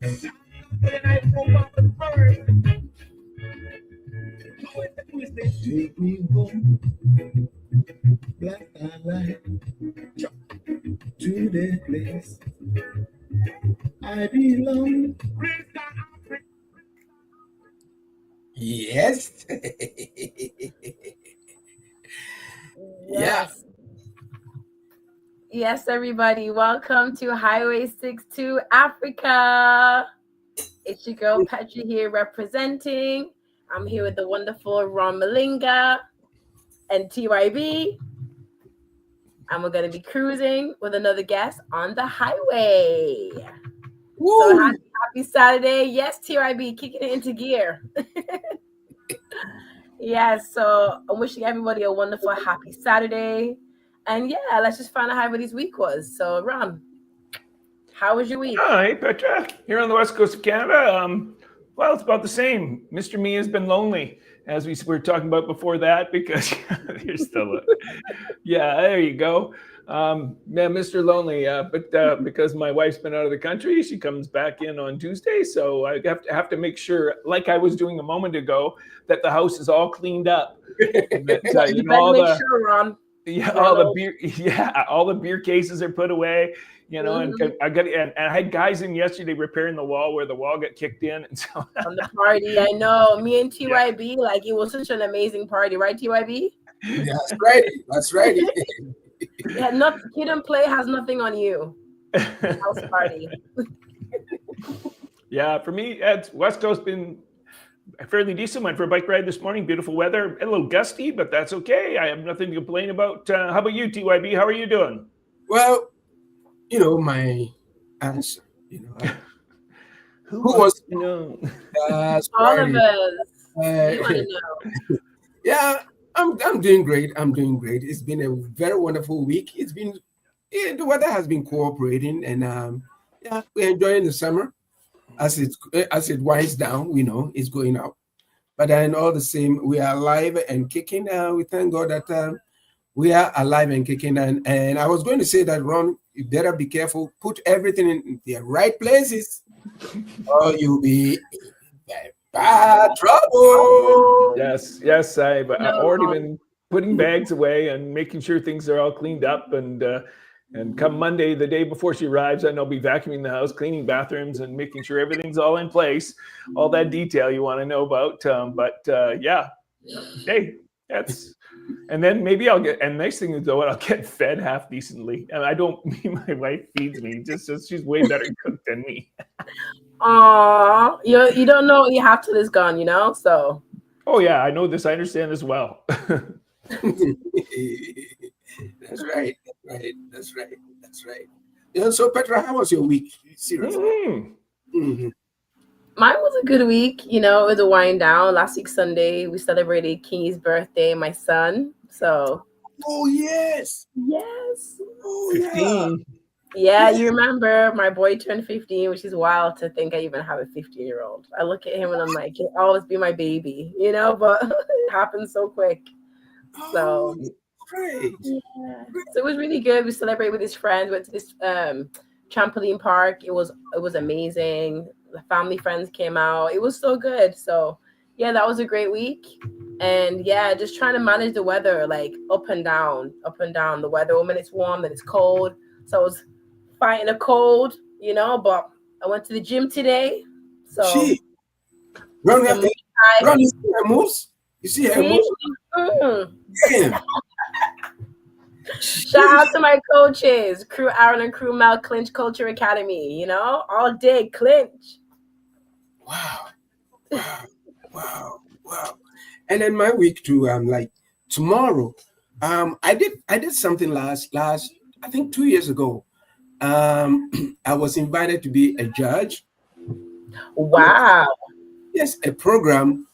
When I go out the first, take me home, black and light, to the place I belong. Yes. Yeah. Yes, everybody. Welcome to Highway 62 Africa. It's your girl Petra here representing. I'm here with the wonderful Ron Malinga and TYB. And we're going to be cruising with another guest on the highway. Woo. So happy Saturday. Yes, TYB, kicking it into gear. Yes, so I'm wishing everybody a wonderful, happy Saturday. And yeah, let's just find out how everybody's week was. So, Ron, how was your week? Hi, Petra. Here on the west coast of Canada. Well, it's about the same. Mr. Me has been lonely, as we were talking about before that, because you're still yeah, there you go. Mr. Lonely, but because my wife's been out of the country, she comes back in on Tuesday, so I have to make sure, like I was doing a moment ago, that the house is all cleaned up. That, you know, all the sure, Ron. All the beer cases are put away. You know, and I had guys in yesterday repairing the wall where the wall got kicked in, and so on the party. I know, me and TYB, like it was such an amazing party, right, TYB? Yeah, that's right. That's right. Yeah, Kid and Play has nothing on you. House party. Yeah, for me, West Coast been fairly decent. Went for a bike ride this morning. Beautiful weather, a little gusty, but that's okay. I have nothing to complain about. How about you, TYB? How are you doing? Well, you know, my answer, you know. Who wants to know? All of us. You want to know. Yeah, I'm doing great. I'm doing great. It's been a very wonderful week. It's been, the weather has been cooperating, and we're enjoying the summer. As it winds down, we know it's going up. But then all the same, we are alive and kicking. We thank God that we are alive and kicking. And I was going to say that, Ron, you better be careful. Put everything in the right places, or you'll be in bad trouble. Yes. I've already been putting bags away and making sure things are all cleaned up. And come Monday, the day before she arrives, and I'll be vacuuming the house, cleaning bathrooms, and making sure everything's all in place. All that detail you want to know about. Hey, that's. And then maybe I'll get. And nice thing is though, I'll get fed half decently. And I don't. My wife feeds me. Just she's way better cooked than me. Aw, you don't know what you have till it's gone, you know. So. Oh yeah, I know this. I understand as well. That's right. That's right. Yeah, so Petra, how was your week? Seriously. Mm-hmm. Mine was a good week. You know, it was a wind down. Last week Sunday, we celebrated King's birthday, my son. So. Oh yes. Oh 15. Yeah, you remember my boy turned 15, which is wild to think I even have a 15-year-old. I look at him and I'm like, he'll always be my baby, you know, but it happened so quick. So great. Yeah. So it was really good. We celebrated with his friends, went to this trampoline park. It was amazing. The family friends came out. It was so good. So yeah, that was a great week. And yeah, just trying to manage the weather, like up and down the weather. When it's warm, then it's cold. So I was fighting a cold, you know, but I went to the gym today. So Ron, you see her moves? You see her moves? Damn. Shout out to my coaches, Crew Aaron and Crew Mel, Clinch Culture Academy, you know, all day clinch. Wow. And then my week too, like tomorrow, I did something last, I think 2 years ago. I was invited to be a judge. Wow. Yes, a program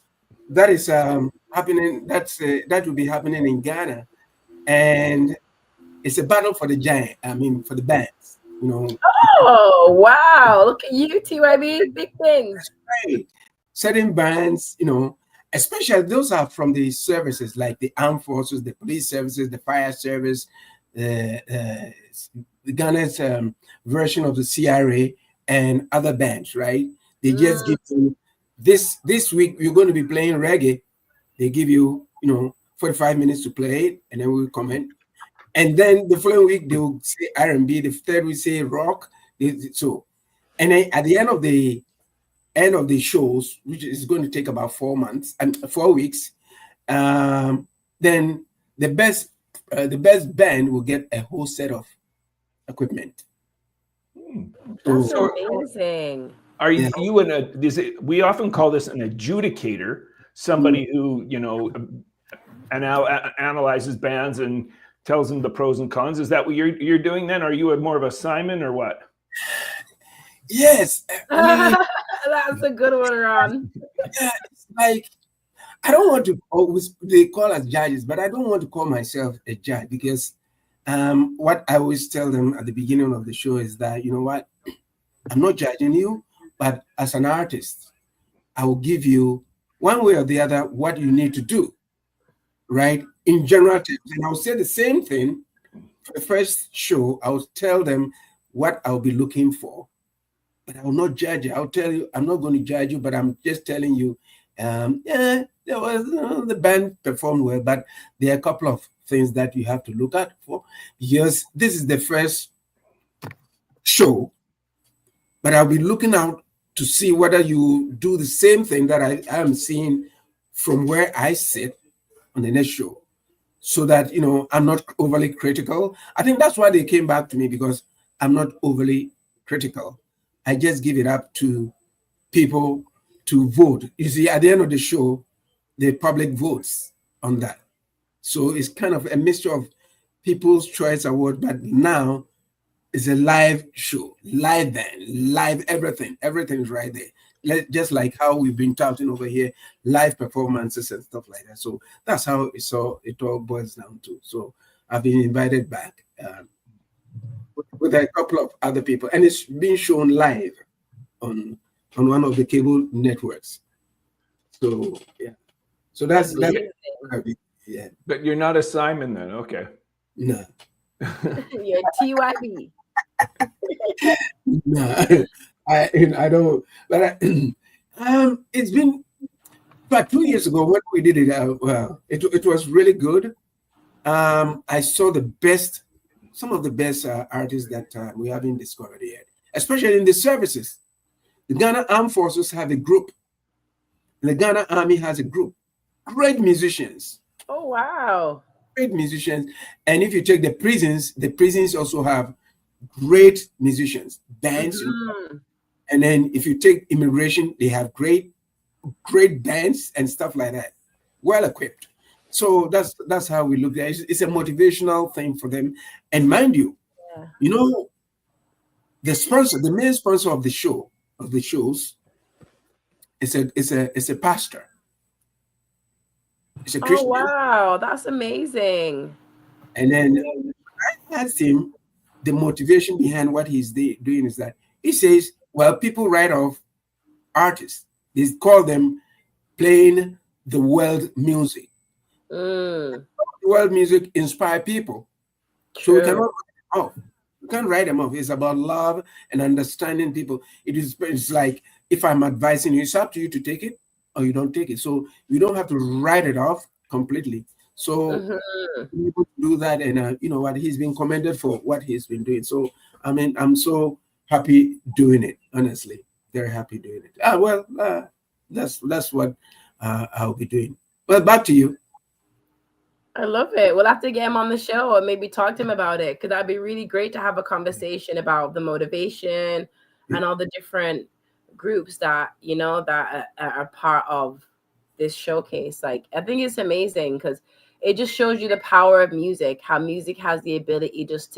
that is happening. That will be happening in Ghana, and it's a battle for the giant. I mean, for the bands. You know. Oh wow! Look at you, TYB. Big things. That's right. Certain bands, you know, especially those are from the services like the armed forces, the police services, the fire service, the Ghana's version of the CRA, and other bands, right? They just give you this week you're going to be playing reggae. They give you 45 minutes to play it, and then we'll comment. And then the following week they will say R&B. The third week say rock. So, and then at the end of the shows, which is going to take about 4 months and 4 weeks, then the best band will get a whole set of equipment. That's amazing. Are you we often call this an adjudicator, somebody who analyzes bands and tells them the pros and cons. Is that what you're doing then? Are you more of a Simon or what? Yes. That's a good one, Ron. Yeah, it's like, I don't want to always, they call us judges, but I don't want to call myself a judge, because what I always tell them at the beginning of the show is that, you know what, I'm not judging you, but as an artist, I will give you one way or the other what you need to do, right? In general terms. And I'll say the same thing for the first show. I'll tell them what I'll be looking for, but I will not judge you. I'll tell you, I'm not going to judge you, but I'm just telling you, there was, the band performed well, but there are a couple of things that you have to look at for, because this is the first show, but I'll be looking out to see whether you do the same thing that I am seeing from where I sit on the next show, so that, I'm not overly critical. I think that's why they came back to me, because I'm not overly critical. I just give it up to people to vote. You see, at the end of the show, the public votes on that. So it's kind of a mixture of People's Choice Award, but now it's a live show, live band, live everything. Everything's right there. Just like how we've been touting over here, live performances and stuff like that. So that's how it all boils down to. So I've been invited back with a couple of other people, and it's being shown live on one of the cable networks. So yeah, so that's yeah. But you're not a Simon then, okay? No. You're TYB. No, I don't. But it's been about 2 years ago when we did it. Well, it was really good. I saw some of the best artists that we haven't discovered yet, especially in the services. The Ghana Armed Forces have a group. The Ghana Army has a group. Great musicians. Oh, wow. Great musicians. And if you take the prisons also have great musicians, bands. And then if you take immigration, they have great bands and stuff like that. Well equipped. So that's how we look at it. It's a motivational thing for them. And mind you, the main sponsor of the shows, is a pastor. It's a Christian. Oh, wow, that's amazing. And then I asked him, the motivation behind what he's doing is that he says, well, people write off artists. They call them playing the world music. The world music inspire people. True. So we can't write them off. It's about love and understanding people. It's like, if I'm advising you, it's up to you to take it or you don't take it. So you don't have to write it off completely. So people do that, and you know what, he's been commended for what he's been doing. So I mean, I'm so happy doing it. Honestly, very happy doing it. That's what I'll be doing. Well, back to you. I love it. We'll have to get him on the show or maybe talk to him about it, because that'd be really great to have a conversation about the motivation and all the different groups that that are part of this showcase. Like, I think it's amazing because it just shows you the power of music, how music has the ability just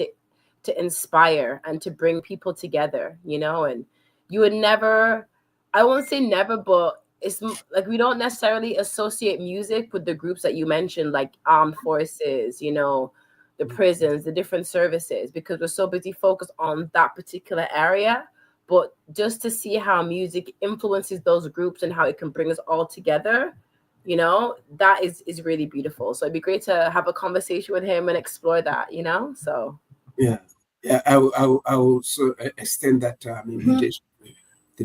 to inspire and to bring people together, and you would never, I won't say never, but it's like we don't necessarily associate music with the groups that you mentioned, like armed forces, the prisons, the different services, because we're so busy focused on that particular area. But just to see how music influences those groups and how it can bring us all together, that is really beautiful. So it'd be great to have a conversation with him and explore that, so. Yeah. I will so extend that invitation.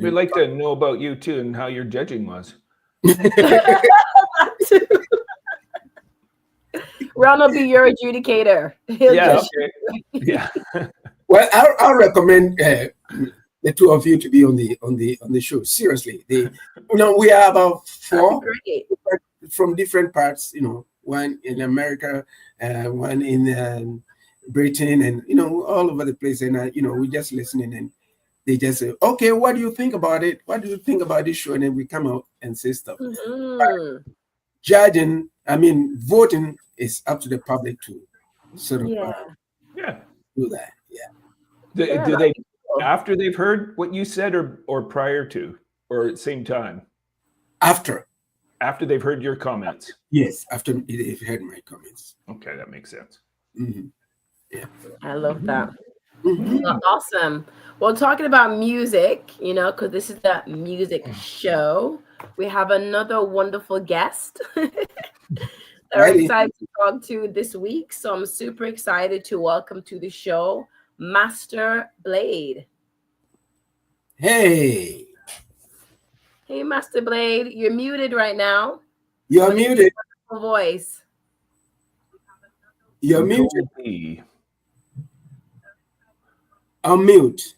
We'd like to know about you too and how your judging was. Ron will be your adjudicator. He'll Yeah. judge Okay. Yeah. Well, I'll recommend the two of you to be on the show. Seriously, we are about four Great. from different parts. One in America, one in Britain, and all over the place. And we just listening, and they just say, "Okay, what do you think about it? What do you think about this show?" And then we come out and say stuff. Mhm. Judging, voting is up to the public to sort of Yeah. do that. Yeah. Do they after they've heard what you said, or prior to, or at the same time? After they've heard your comments. Yes, after they've heard my comments. Okay, that makes sense. Mm-hmm. Yeah. I love that. Mm-hmm. Well, awesome. Well, talking about music, because this is the music show, we have another wonderful guest that we're excited to talk to this week. So I'm super excited to welcome to the show Masterblayed. Hey, Masterblayed, you're muted right now. You're muted. Voice. You're muted. Unmute.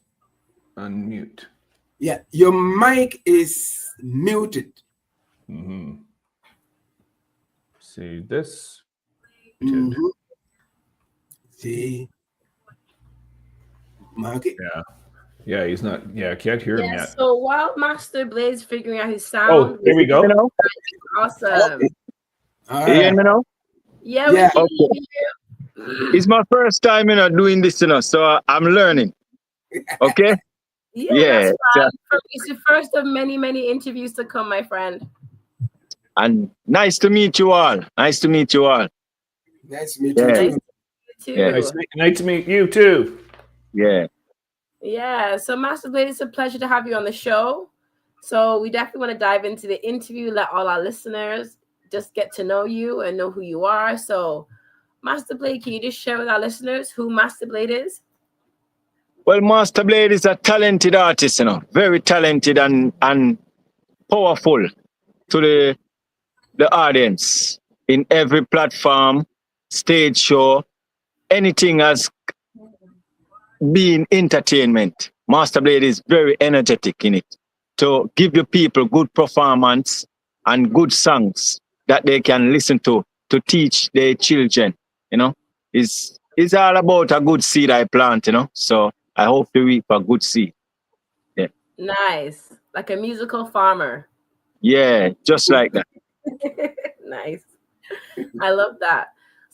Yeah, your mic is muted. Mm-hmm. See this? Mm-hmm. See, mark it. Yeah, he's not. Yeah, I can't hear him yet. So while Masterblade's figuring out his sound, oh, there we go. Awesome. All You hear me now? Yeah, we can hear you. It's my first time, doing this, so I'm learning. Okay? Yeah. It's the first of many, many interviews to come, my friend. And nice to meet you all. Nice to meet you too. Yeah. Nice to meet you too. Yeah. So Masterblade, it's a pleasure to have you on the show. So we definitely want to dive into the interview, let all our listeners just get to know you and know who you are. So Masterblade, can you just share with our listeners who Masterblade is? Well, Masterblade is a talented artist, very talented and powerful to the audience in every platform, stage show, anything as being entertainment. Masterblade is very energetic in it to give the people good performance and good songs that they can listen to teach their children. It's all about a good seed I plant, so I hope to reap a good seed. Yeah. Nice. Like a musical farmer. Yeah, just like that. Nice. I love that.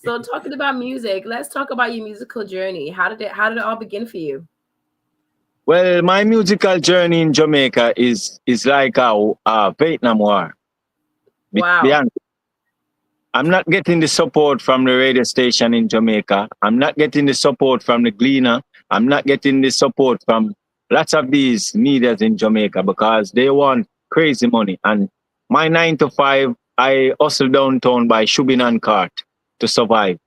So talking about music, let's talk about your musical journey. How did it all begin for you? Well, my musical journey in Jamaica is like a Vietnam War. Wow. I'm not getting the support from the radio station in Jamaica. I'm not getting the support from the Gleaner. I'm not getting the support from lots of these medias in Jamaica because they want crazy money. And my 9 to 5, I hustle downtown by shoving on cart to survive,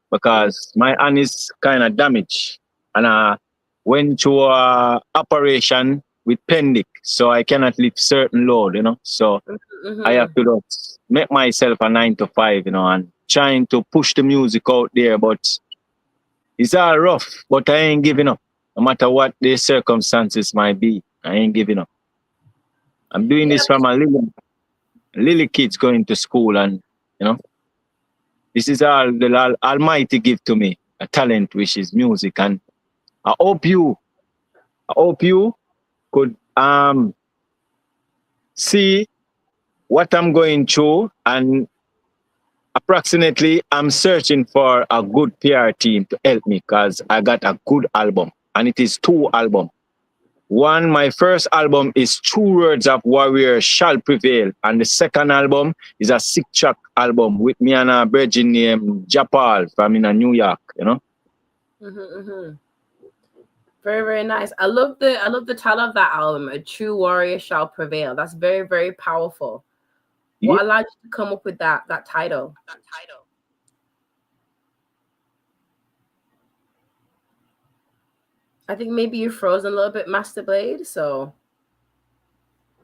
because my hand is kind of damaged. And I went to a operation with pendic, so I cannot lift certain load, So I have to just make myself a 9 to 5, and trying to push the music out there, but it's all rough, but I ain't giving up. No matter what the circumstances might be, I ain't giving up. I'm doing this from a little kids going to school, and this is all the Almighty give to me, a talent which is music, and I hope you could see what I'm going through, and approximately I'm searching for a good PR team to help me because I got a good album, and it is 2 albums. One, my first album is True Words of Warrior Shall Prevail, and the second album is a 6-track album with me and a virgin named Japal from New York, Very, very nice. I love the title of that album, A True Warrior Shall Prevail. That's very, very powerful. What allowed you to come up with that title? I think maybe you're frozen a little bit, Masterblade. So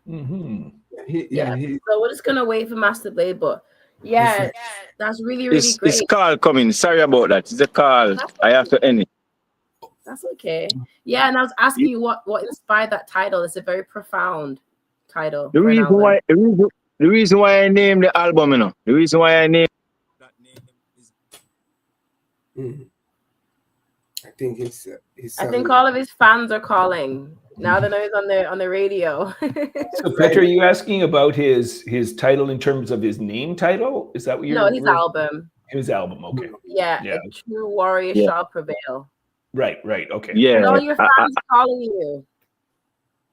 Mm-hmm. So we're just gonna wait for Masterblayed, but yeah, that's really great. It's call coming. Sorry about that. It's a call. I have to end it. That's okay. Yeah, and I was asking you what inspired that title. It's a very profound title. The reason why I named the album, you know, the reason why I named that name is. I think it's. I think all of his fans are calling now that he's on the radio. So, Petra, are you asking about his title in terms of his name title? Is that what you're? No, his album. His album. Okay. Yeah. A true warrior shall prevail. Right. Okay. Yeah. And all your fans calling you.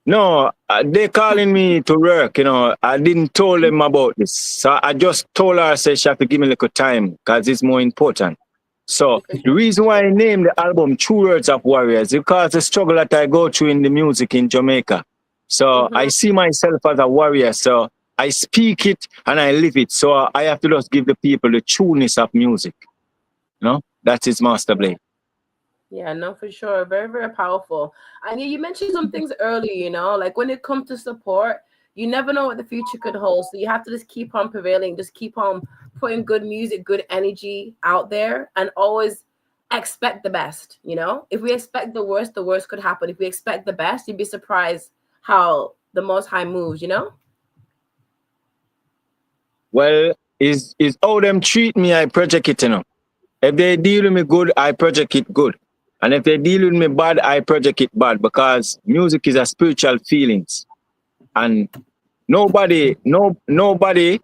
No, they calling me to work, you know. I didn't tell them about this. So I just told her, I said, she have to give me a little time because it's more important. So the reason why I named the album True Words of Warriors is because the struggle that I go through in the music in Jamaica. So I see myself as a warrior. So I speak it and I live it. So I have to just give the people the trueness of music. You know, that is Masterblayed. Yeah, no, for sure. Very, very powerful. And you mentioned some things earlier, you know, like when it comes to support, you never know what the future could hold. So you have to just keep on prevailing, just keep on putting good music, good energy out there, and always expect the best. You know, if we expect the worst could happen. If we expect the best, you'd be surprised how the Most High moves, you know? Well, is how them treat me, I project it, you know. If they deal with me good, I project it good. And if they deal with me bad, I project it bad, because music is a spiritual feelings. And nobody don't know the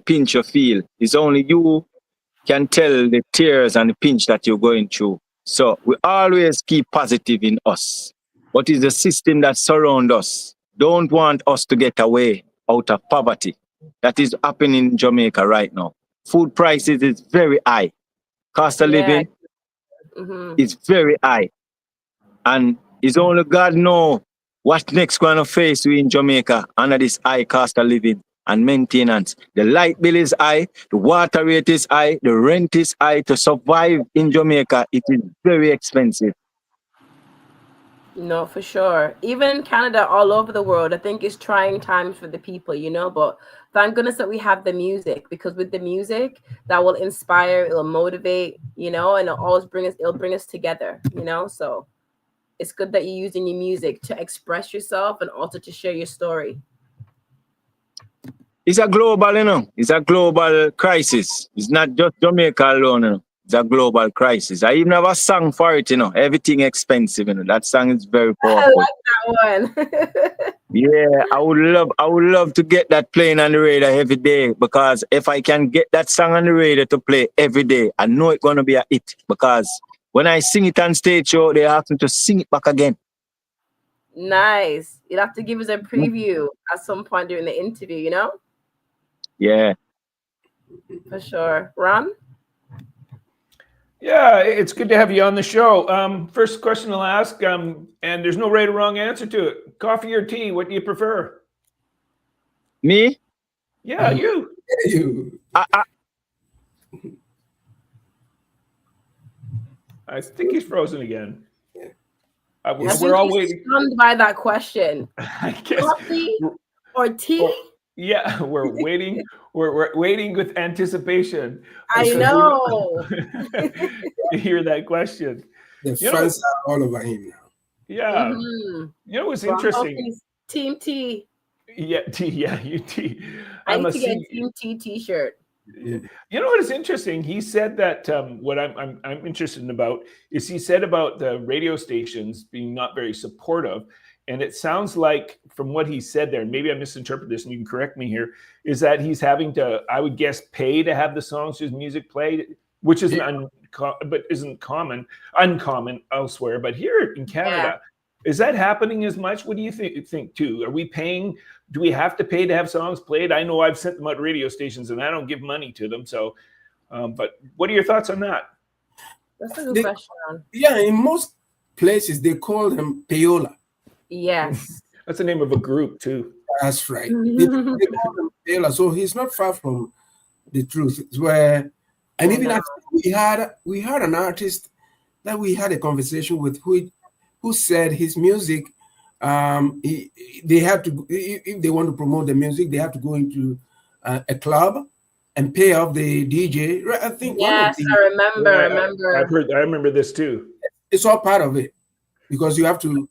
pinch you feel. It's only you can tell the tears and the pinch that you're going through. So we always keep positive in us. What is the system that surrounds us? Don't want us to get away out of poverty. That is happening in Jamaica right now. Food prices is very high. Cost of living is very high. And it's only God know what next going to face we in Jamaica under this high cost of living and maintenance. The light bill is high, the water rate is high, the rent is high. To survive in Jamaica, it is very expensive. No, for sure. Even in Canada, all over the world, I think it's trying times for the people, you know, but thank goodness that we have the music, because with the music that will inspire, it'll motivate, you know, and it'll bring us together, you know. So it's good that you're using your music to express yourself and also to share your story. It's a global, you know, it's a global crisis. It's not just Jamaica alone, you know. It's a global crisis. I even have a song for it, you know. Everything expensive, you know. That song is very powerful. I like that one. Yeah, I would love to get that playing on the radio every day, because if I can get that song on the radio to play every day, I know it's gonna be a hit. Because when I sing it on stage show, they ask me to sing it back again. Nice. You'd have to give us a preview at some point during the interview, you know? Yeah. For sure. Ron? Yeah, it's good to have you on the show. First question I'll ask, and there's no right or wrong answer to it. Coffee or tea, what do you prefer? Me? Yeah, you. I think he's frozen again. We're all waiting. Stunned by that question. I guess. Coffee or tea? Yeah, we're waiting. We're waiting with anticipation. I know. To hear that question. The fans are all over him now. Yeah. You know what's interesting? Team T. Yeah, T. Yeah, you T. I need to get a Team T T-shirt. You know what is interesting? He said that what I'm interested in about is he said about the radio stations being not very supportive. And it sounds like from what he said there, maybe I misinterpreted this and you can correct me here, is that he's having to, I would guess, pay to have the songs, his music played, which isn't uncommon elsewhere. But here in Canada, is that happening as much? What do you think too? Are we paying? Do we have to pay to have songs played? I know I've sent them out to radio stations and I don't give money to them. So, but what are your thoughts on that? That's a good question. Yeah, in most places they call them payola. Yes. That's the name of a group too. That's right. They call them payola. So he's not far from the truth. It's where, and even after we had an artist that we had a conversation with who said his music They have to, if they want to promote the music, they have to go into a club and pay off the DJ. I think Yes, I remember. I remember this too. It's all part of it because you have to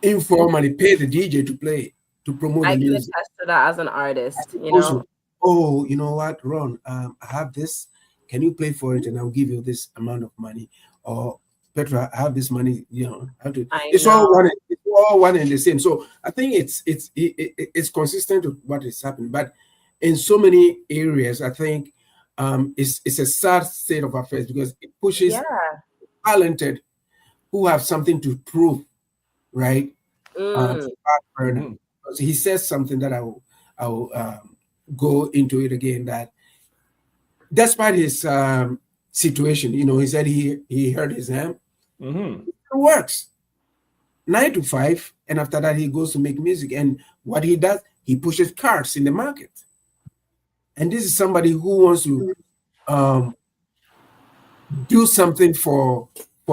informally pay the DJ to play, to promote I the can music. attest to that as an artist, you Also, know. oh, you know what, Ron? I have this. Can you play for it, and I'll give you this amount of money? Or Petra, I have this money. You know, I have to. It's all one. It's all one and the same. So I think it's consistent with what is happening. But in so many areas, I think it's a sad state of affairs because it pushes talented who have something to prove, right? To back burner. So he says something that I will go into it again. That despite his situation, you know, he said he hurt his hand. It works 9 to 5, and after that he goes to make music. And what he does, he pushes cards in the market. And this is somebody who wants to do something for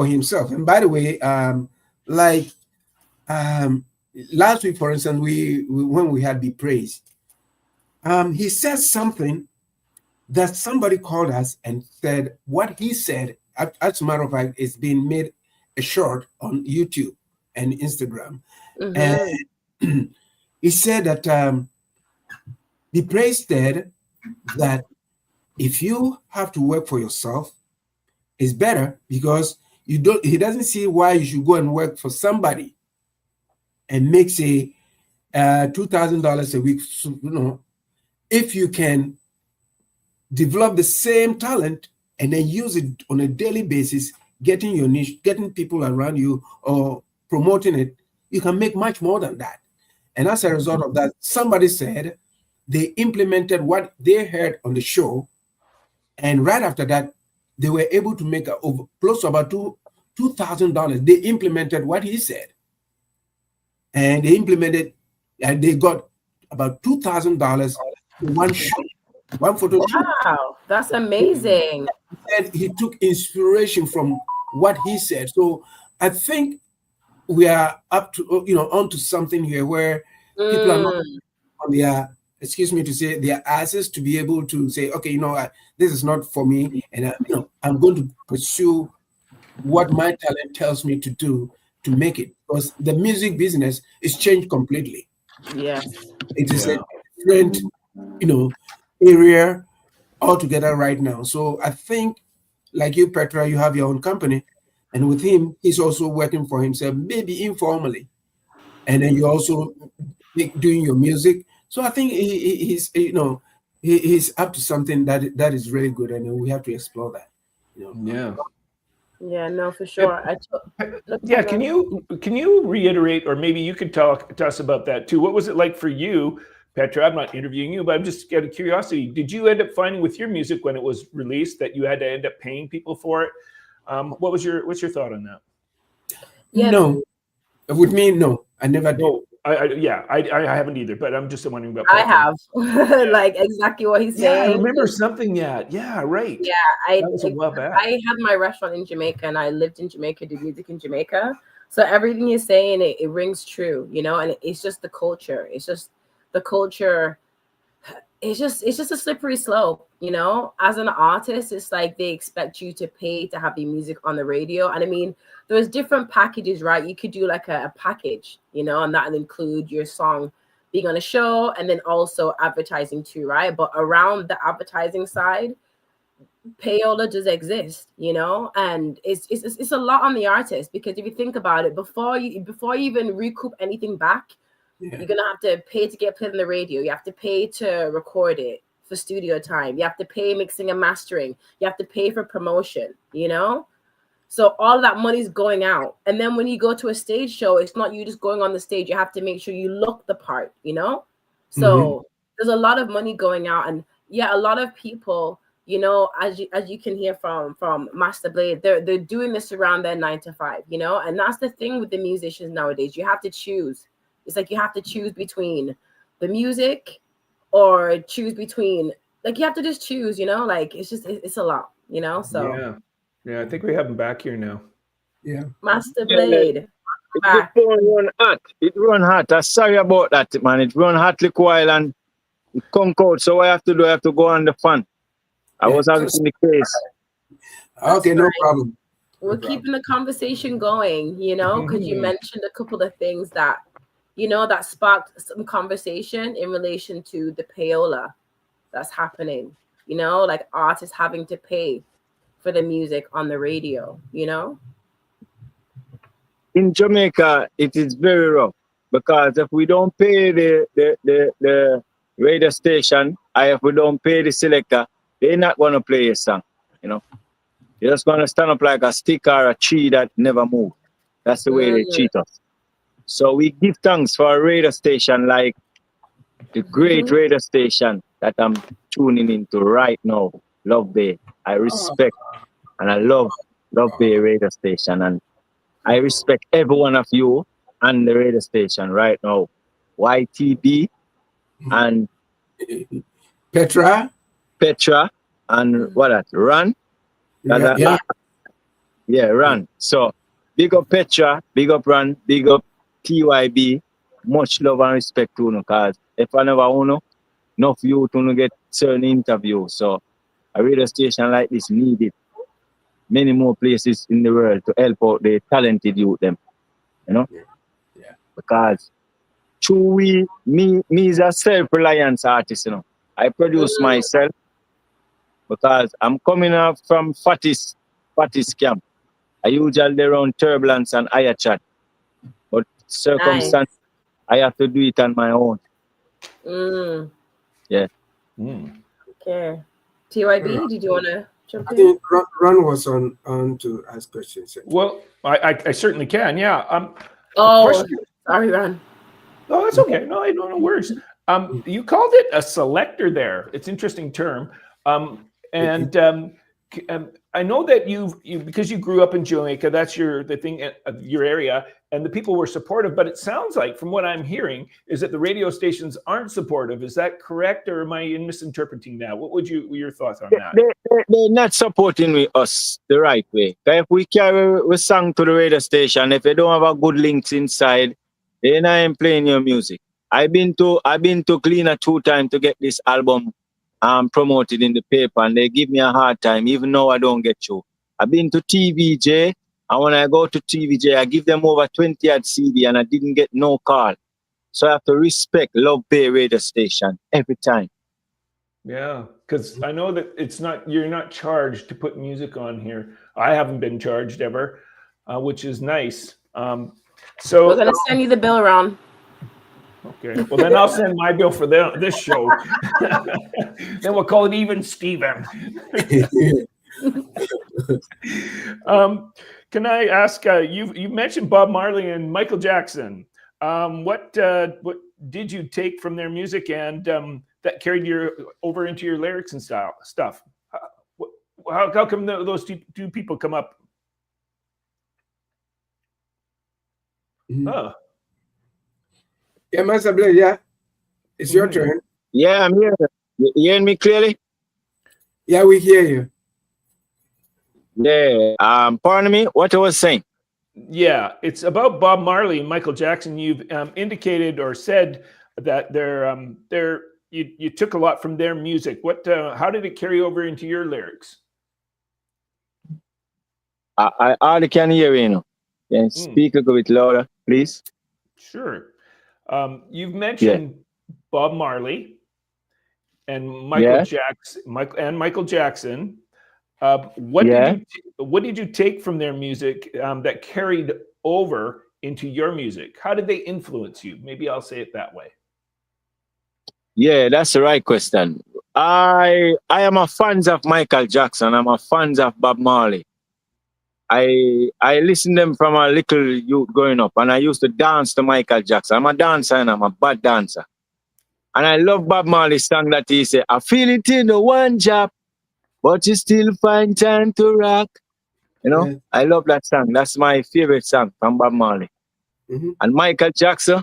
himself. And by the way, last week, for instance, we when we had Be Praised, he said something that somebody called us and said what he said. As a matter of fact, it's been made a short on YouTube and Instagram. And he said that Be Praised said that if you have to work for yourself, it's better because he doesn't see why you should go and work for somebody and make, say, $2,000 a week. So, you know, if you can develop the same talent and then use it on a daily basis, getting your niche, getting people around you or promoting it, you can make much more than that. And as a result of that, somebody said they implemented what they heard on the show, and right after that, they were able to make close to about $2,000. They implemented what he said, and they implemented, and they got about $2,000 in one show, one photo shoot. Wow, that's amazing. And he took inspiration from what he said. So I think we are up to, you know, onto something here where people are not on their, excuse me to say, their asses to be able to say, okay, you know, this is not for me, and you know, I'm going to pursue what my talent tells me to do to make it, because the music business is changed completely. Yes, it is a different, you know, area altogether right now. So I think, like you, Petra, you have your own company, and with him, he's also working for himself, maybe informally, and then you're also doing your music. So I think he's, you know, he's up to something that is really good, and we have to explore that. You know? Yeah, no, for sure. Yeah, can you reiterate, or maybe you could talk to us about that too? What was it like for you, Petra? I'm not interviewing you, but I'm just out of curiosity. Did you end up finding with your music when it was released that you had to end up paying people for it? What's your thought on that? Yeah. No, with me, no, I never did. No, I haven't either, but I'm just wondering about. I have, like exactly what he's saying. I remember something. Yeah, right. Yeah, that was a while back. I had my restaurant in Jamaica, and I lived in Jamaica, did music in Jamaica. So everything you're saying, it rings true, you know. And it's just the culture. It's just the culture. It's just a slippery slope, you know. As an artist, it's like they expect you to pay to have your music on the radio, and I mean, there's different packages, right? You could do like a package, you know, and that will include your song being on a show and then also advertising too, right? But around the advertising side, payola does exist, you know, and it's a lot on the artist, because if you think about it, before you even recoup anything back, you're gonna have to pay to get played on the radio. You have to pay to record it for studio time. You have to pay mixing and mastering. You have to pay for promotion, you know. So all that money is going out. And then when you go to a stage show, it's not you just going on the stage. You have to make sure you look the part, you know? So there's a lot of money going out. And yeah, a lot of people, you know, as you can hear from Masterblayed, they're doing this around their 9 to 5, you know? And that's the thing with the musicians nowadays. You have to choose. It's like you have to choose between the music or choose between, like, you have to just choose, you know? Like, it's a lot, you know? So yeah, I think we have him back here now. Yeah, Masterblayed. back. The phone run hot. It run hot. I'm sorry about that, man. It run hot like while and it come out. So what I have to do, I have to go on the fan. I was having in the case. Okay, no fine. problem. We're keeping the conversation going, you know, because you mentioned a couple of things that, you know, that sparked some conversation in relation to the payola that's happening, you know, like artists having to pay for the music on the radio, you know? In Jamaica, it is very rough because if we don't pay the radio station, or if we don't pay the selector, they're not going to play a song, you know. You're just going to stand up like a stick or a tree that never moves. That's the way they cheat us. So we give thanks for a radio station like the great radio station that I'm tuning into right now, Love Bay. I respect and I love Love Bay radio station, and I respect every one of you on the radio station right now. YTB and Petra and what that? Ran? Yeah. Ran. So big up Petra, big up Ran, big up TYB. Much love and respect to you, because if I never know, enough you to get certain interviews. So a radio station like this needed many more places in the world to help out the talented youth them. You know? Yeah. Because me is a self-reliance artist, you know. I produce myself because I'm coming up from Fatis camp. I usually run Turbulence and Higher Chat. But circumstance, I have to do it on my own. Yeah. Okay. TYB, did you want to jump I in? think Ron was on to ask questions. Well, I certainly can. Yeah. Sorry, Ron. Oh, that's okay. No worries. You called it a selector there. It's an interesting term. I know that you because you grew up in Jamaica, that's your area, and the people were supportive. But it sounds like, from what I'm hearing, is that the radio stations aren't supportive. Is that correct, or am I misinterpreting that? What would your thoughts on that? They're not supporting us the right way. If we carry a song to the radio station, if they don't have a good links inside, they're not playing your music. I've been to Cleaner 2 times to get this album promoted in the paper, and they give me a hard time, even though I don't get you. I've been to TVJ, and when I go to TVJ, I give them over 20 odd CD, and I didn't get no call. So I have to respect Love Bay radio station every time. Yeah, because I know that you're not charged to put music on here. I haven't been charged ever, which is nice. So we're gonna send you the bill around. Okay, well then I'll send my bill for this show. Then we'll call it Even Steven. Can I ask? You mentioned Bob Marley and Michael Jackson. What did you take from their music and that carried you over into your lyrics and stuff? How come those two people come up? Oh. Yeah, Masterblayed, yeah. It's your turn. Yeah, I'm here. You hearing me clearly? Yeah, we hear you. Yeah. Pardon me, what I was saying? Yeah, it's about Bob Marley and Michael Jackson. You've indicated or said that you took a lot from their music. How did it carry over into your lyrics? I hardly can hear you now. Can you speak a bit louder, please? Sure. You've mentioned Bob Marley and Michael Jackson. What did you take from their music that carried over into your music? How did they influence you? Maybe I'll say it that way. Yeah, that's the right question. I am a fan of Michael Jackson. I'm a fan of Bob Marley. I listened to them from a little youth growing up, and I used to dance to Michael Jackson. I'm a dancer and I'm a bad dancer. And I love Bob Marley's song that he said, I feel it in the one job, but you still find time to rock. You know, I love that song. That's my favorite song from Bob Marley. And Michael Jackson,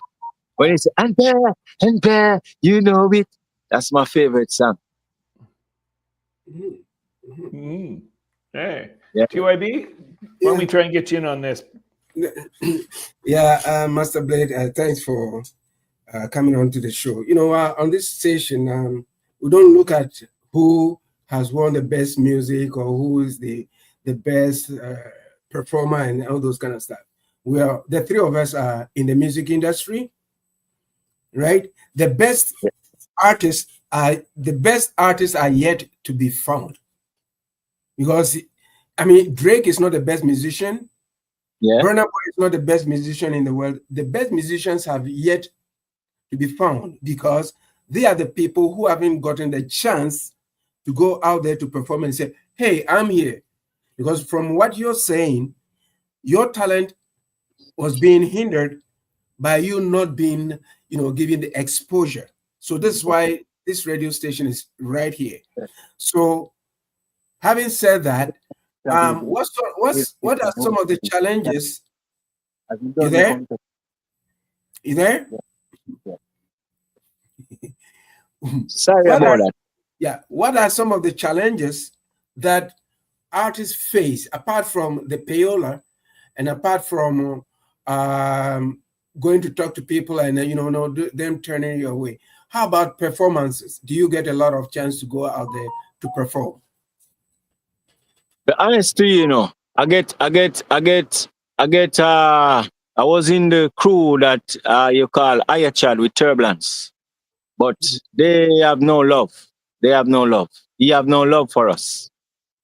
when he said, and there, you know it. That's my favorite song. Hey, TYB, why don't we try and get you in on this? Yeah, Masterblayed, thanks for coming on to the show. You know, on this station, we don't look at who has won the best music or who is the best performer and all those kind of stuff. We are the three of us are in the music industry, right? The best artists are yet to be found because I mean Drake is not the best musician. Yeah. Burna Boy is not the best musician in the world. The best musicians have yet to be found because they are the people who haven't gotten the chance to go out there to perform and say, hey, I'm here. Because from what you're saying, your talent was being hindered by you not being, given the exposure. So this is why this radio station is right here. So having said that, what are some of the challenges? You there? You there? Sorry about that. Yeah. What are some of the challenges that artists face apart from the payola and apart from going to talk to people and them turning you away? How about performances? Do you get a lot of chance to go out there to perform? Be honest to you, I was in the crew that you call Ayachad with Turbulence, but they have no love. They have no love. He have no love for us.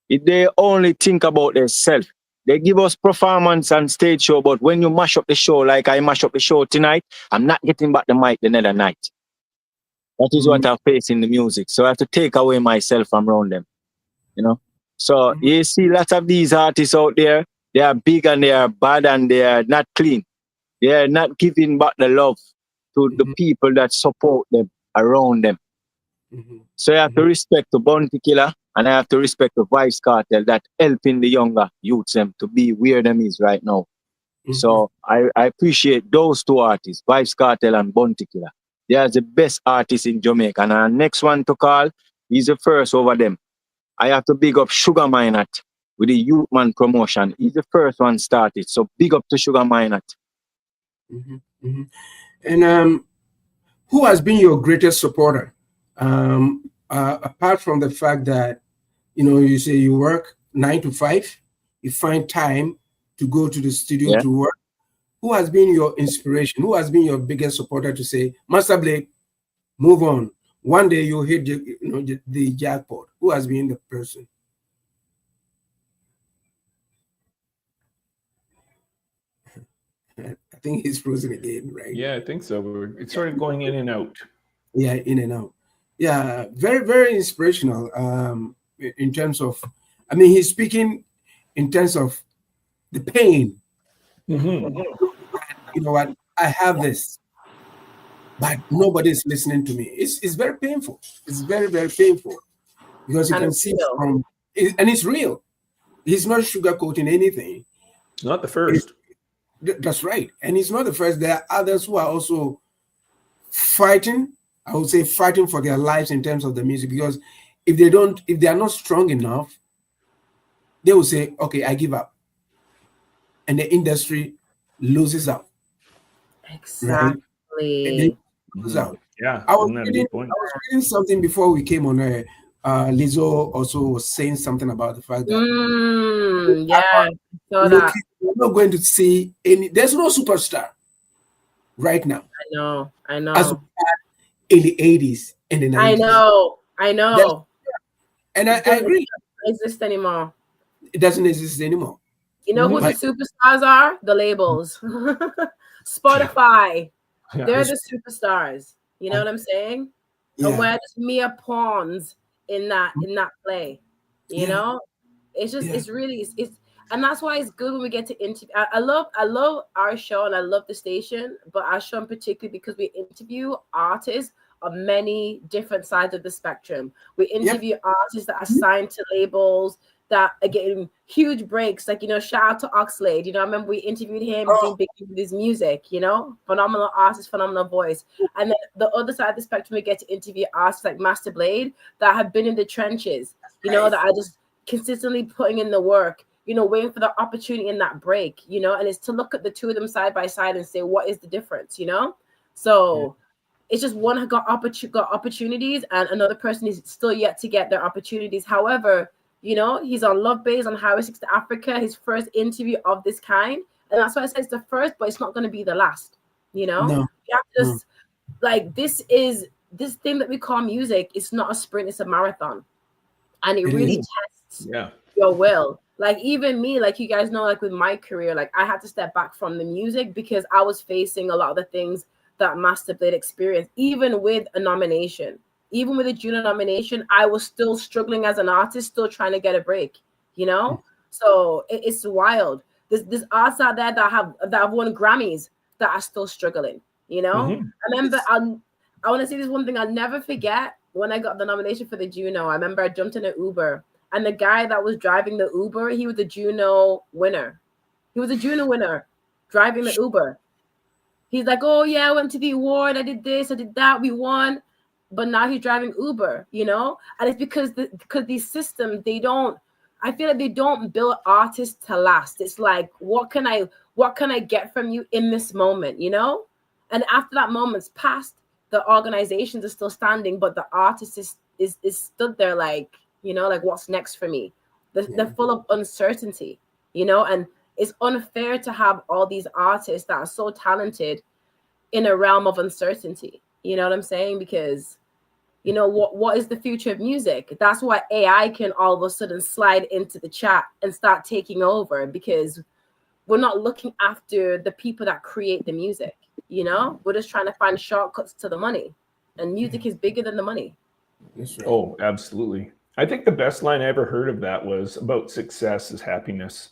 They only think about themselves. They give us performance and stage show, but when you mash up the show, like I mash up the show tonight, I'm not getting back the mic the other night. That is what I face in the music. So I have to take away myself from around them, So you see lots of these artists out there, they are big and they are bad and they are not clean. They are not giving back the love to the people that support them around them. So I have to respect the Bounty Killer and I have to respect the Vice Cartel that helping the younger youths them to be where them is right now. So I appreciate those two artists, Vice Cartel and Bounty Killer. They are the best artists in Jamaica. And our next one to call, he's the first over them. I have to big up Sugar Minot with the Youth Man promotion. He's the first one started. So big up to Sugar Minot. And who has been your greatest supporter? Apart from the fact that, you say you work 9 to 5, you find time to go to the studio to work. Who has been your inspiration? Who has been your biggest supporter to say, Masterblayed, move on? One day you'll hit the jackpot. Who has been the person? I think he's frozen again, right? Yeah, I think so. It's sort of going in and out. Yeah, in and out. Yeah, very, very inspirational. In terms of, he's speaking in terms of the pain. You know what? I have this, but nobody's listening to me. It's very painful. It's very, very painful because you can see and it's real. He's not sugarcoating anything. It's not the first. That's right. And he's not the first. There are others who are also fighting, I would say fighting for their lives in terms of the music, because if they are not strong enough, they will say, okay, I give up. And the industry loses out. Exactly. Right? Lose out. Yeah. I was reading something before we came on air. Lizzo also was saying something about the fact that we're not going to see there's no superstar right now. I know. As in the 80s and the 90s. I know. And I agree. It doesn't exist anymore. It doesn't exist anymore. You know who the superstars are? The labels. Spotify. They're the superstars. You know what I'm saying? And we're just mere pawns in that play. You know? It's just it's really and that's why it's good when we get to interview. I love our show and I love the station, but our show in particular because we interview artists on many different sides of the spectrum. We interview artists that are signed to labels that are getting huge breaks. Like, shout out to Oxlade. I remember we interviewed him doing big with his music, phenomenal artist, phenomenal voice. And then the other side of the spectrum, we get to interview artists like Masterblayed that have been in the trenches, that are just consistently putting in the work, waiting for the opportunity in that break, and it's to look at the two of them side by side and say, what is the difference, So it's just one got opportunities and another person is still yet to get their opportunities. However, he's on Love Base on Highway 6 to Africa, his first interview of this kind. And that's why I said it's the first, but it's not going to be the last, No. You have to just, like, this thing that we call music, it's not a sprint, it's a marathon. And it really tests your will. Like, even me, like, you guys know, like, with my career, like, I had to step back from the music because I was facing a lot of the things that Masterblayed experienced, even with a nomination. Even with a junior nomination, I was still struggling as an artist, still trying to get a break, So it's wild. There's artists out there that have won Grammys that are still struggling, I remember, I want to say this one thing I'll never forget. When I got the nomination for the Juno, I remember I jumped in an Uber, and the guy that was driving the Uber, he was the Juno winner. He was a Juno winner driving the Uber. He's like, oh yeah, I went to the award, I did this, I did that, we won. But now he's driving Uber, and it's because these systems, I feel like they don't build artists to last. It's like, what can I get from you in this moment, And after that moment's passed, the organizations are still standing, but the artist is stood there like, like, what's next for me? They're full of uncertainty, and it's unfair to have all these artists that are so talented in a realm of uncertainty. You know what I'm saying? Because, what is the future of music? That's why AI can all of a sudden slide into the chat and start taking over, because we're not looking after the people that create the music. We're just trying to find shortcuts to the money, and music is bigger than the money. That's right. Oh, absolutely. I think the best line I ever heard of that was about success is happiness.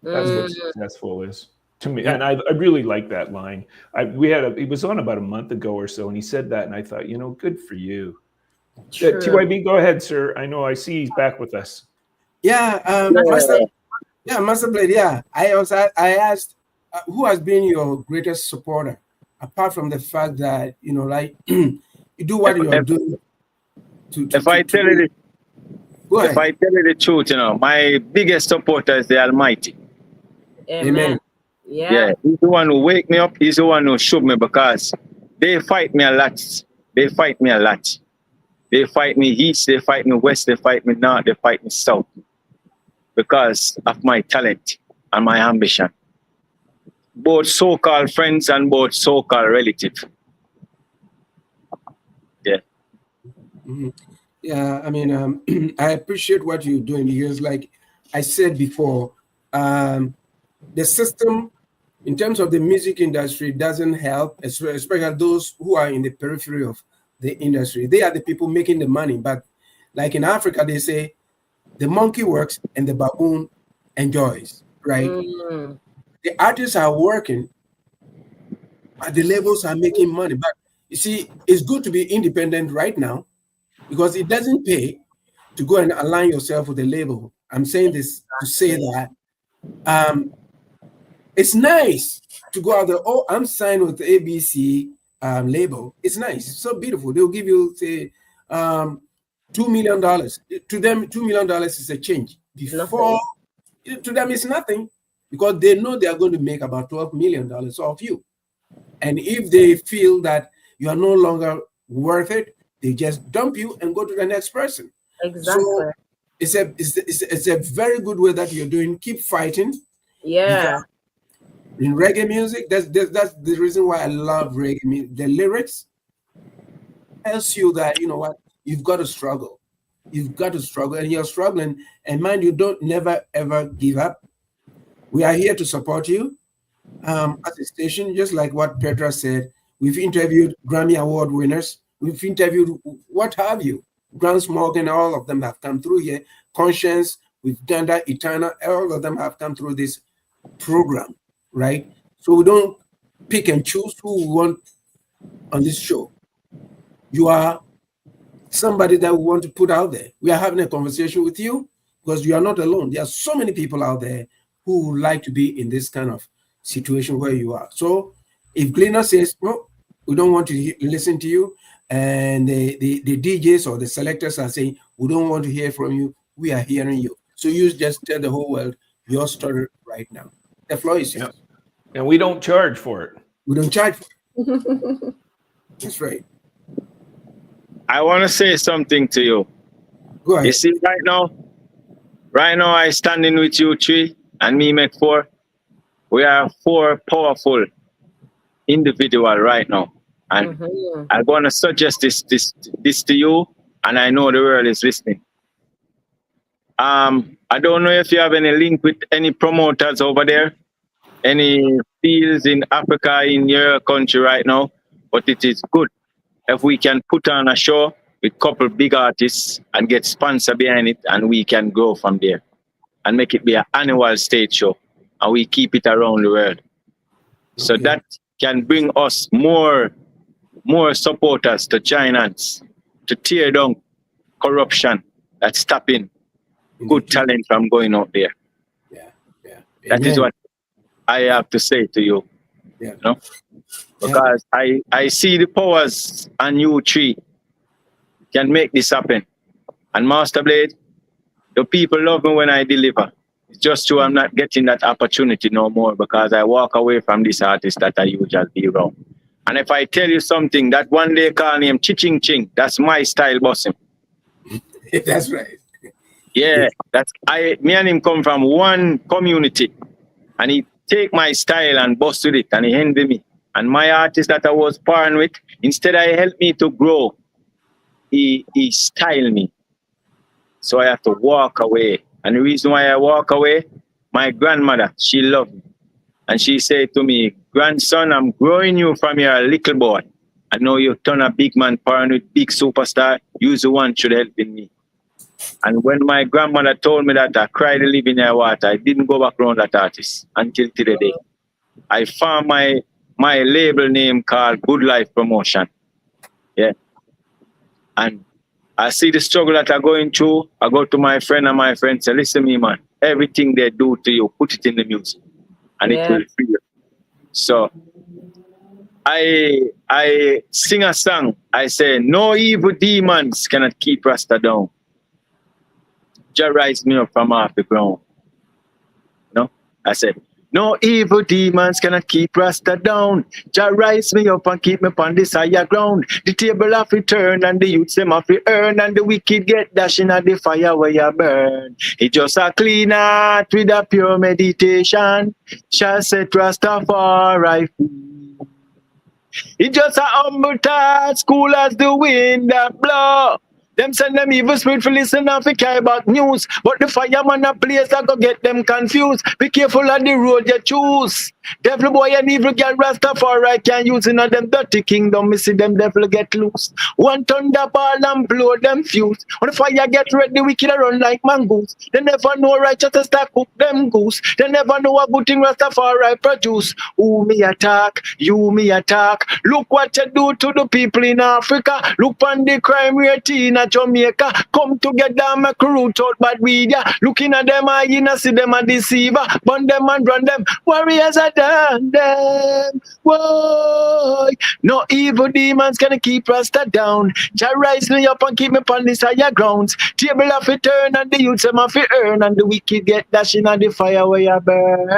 That's what successful is to me. And I really like that line. He was on about a month ago or so, and he said that, and I thought, good for you. TYB, go ahead, sir. I know I see he's back with us. Masterblayed. I asked, who has been your greatest supporter, apart from the fact that you do what you are doing. If I tell you the truth, my biggest supporter is the Almighty. Amen. Yeah, he's the one who wake me up. He's the one who shoot me, because they fight me a lot. They fight me east, they fight me west, they fight me north, they fight me south, because of my talent and my ambition. Both so-called friends and both so-called relatives. Yeah. Mm-hmm. Yeah, I mean, I appreciate what you're doing, because, like I said before, the system, in terms of the music industry, doesn't help, especially those who are in the periphery of the industry. They are the people making the money. But like in Africa, they say the monkey works and the baboon enjoys, right? The artists are working, but the labels are making money. But you see, it's good to be independent right now, because it doesn't pay to go and align yourself with a label. I'm saying this to say that it's nice to go out there. Oh, I'm signed with the ABC label. It's nice, so beautiful. They'll give you, say, $2 million. To them, $2 million is a change. Before, to them, it's nothing, because they know they are going to make about $12 million off you. And if they feel that you are no longer worth it, they just dump you and go to the next person. Exactly. So it's a very good way that you're doing. Keep fighting. Yeah. In reggae music, that's the reason why I love reggae music. The lyrics tells you that, you know what, you've got to struggle. You've got to struggle, and you're struggling. And mind you, don't never ever give up. We are here to support you as a station, just like what Petra said. We've interviewed Grammy Award winners. We've interviewed what have you. Grant Morgan, all of them have come through here. Conscience, we've done that. Eternal, all of them have come through this program, right? So we don't pick and choose who we want on this show. You are somebody that we want to put out there. We are having a conversation with you because you are not alone. There are so many people out there who would like to be in this kind of situation where you are. So if Gleaner says, no, we don't want to listen to you, and the DJs or the selectors are saying, we don't want to hear from you, we are hearing you. So you just tell the whole world, your story right now. The floor is yours. And we don't charge for it. We don't charge for it. That's right. I want to say something to you. Go ahead. You see, right now I standing with you three and me make four. We are four powerful individual right now. And I'm going to suggest this to you, and I know the world is listening. I don't know if you have any link with any promoters over there, any fields in Africa, in your country right now, but it is good if we can put on a show with a couple big artists and get sponsor behind it, and we can go from there and make it be an annual stage show, and we keep it around the world. So that can bring us more supporters to join hands to tear down corruption that's stopping good talent from going out there. That is what I have to say to you. You know? Because I see the powers and you three can make this happen. And Masterblade, the people love me when I deliver. It's just true I'm not getting that opportunity no more because I walk away from this artist that I usually be around. And if I tell you something, that one day call him Ching Ching, that's my style bossing. That's right. Yeah, me and him come from one community, and he take my style and bust with it, and he envy me. And my artist that I was partnering with, instead of help me to grow, he style me. So I have to walk away. And the reason why I walk away, my grandmother, she loved me. And she said to me, grandson, I'm growing you from your little boy. I know you turn a big man, partner with big superstar. You're the one should help in me. And when my grandmother told me that, I cried a living in water. I didn't go back around that artist until today. I found my label name called Good Life Promotion. Yeah. And I see the struggle that I'm going through. I go to my friend and my friend say, listen me, man, everything they do to you, put it in the music. And it will free you. So I sing a song. I say, no evil demons cannot keep Rasta down. Jah rise me up from off the ground. No? I said, no evil demons cannot keep Rasta down. Jah rise me up and keep me upon this higher ground. The table have return and the youths them have to earn, and the wicked get dashing at the fire where you burn. It just a clean heart with a pure meditation shall set Rastafari free. It just a humble thought, cool as the wind that blow. Them send them evil spirit for listen and for care about news. But the fireman a place that go get them confused. Be careful of the road you choose. Devil boy and evil girl Rastafari can use in a them dirty kingdom. Me see them devil get loose. One thunderball and blow them fuse. When the fire get red, the wicked run like mongoose. They never know righteousness that cook them goose. They never know a good thing Rastafari produce. Who me attack? You me attack. Look what you do to the people in Africa. Look on the crime rate in Jamaica. Come together and make root out bad media. Looking at them, I see them a deceiver. Burn them and run them. Warriors are done them. Whoa. No evil demons can keep Rasta down. Jah rise me up and keep me upon this higher grounds. Table of it turn and the youths them have to earn, and the wicked get dashing at the fire where you burn.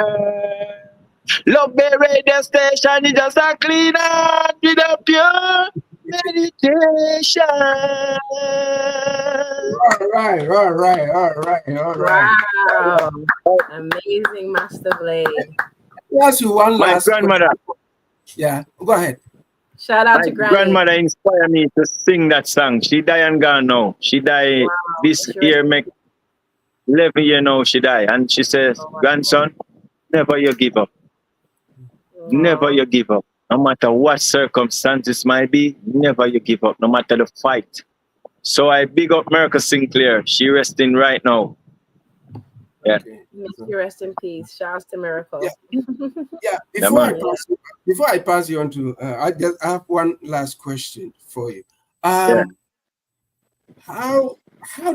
Love the radio station is just a clean heart with a pure meditation. All right. Wow. Amazing, Masterblade. Yes, you one My last grandmother. question. Yeah, go ahead. Shout out My to Granny. grandmother inspired me to sing that song. She died and gone now. She died this year, make 11 years now she died. And she says, grandson, never you give up. Never you give up. No matter what circumstances might be, never you give up, no matter the fight. So I big up Merca Sinclair. She resting right now. Yeah. May you rest in peace. Shouts to Miracle. Yeah. Before I pass you on to, I have one last question for you. How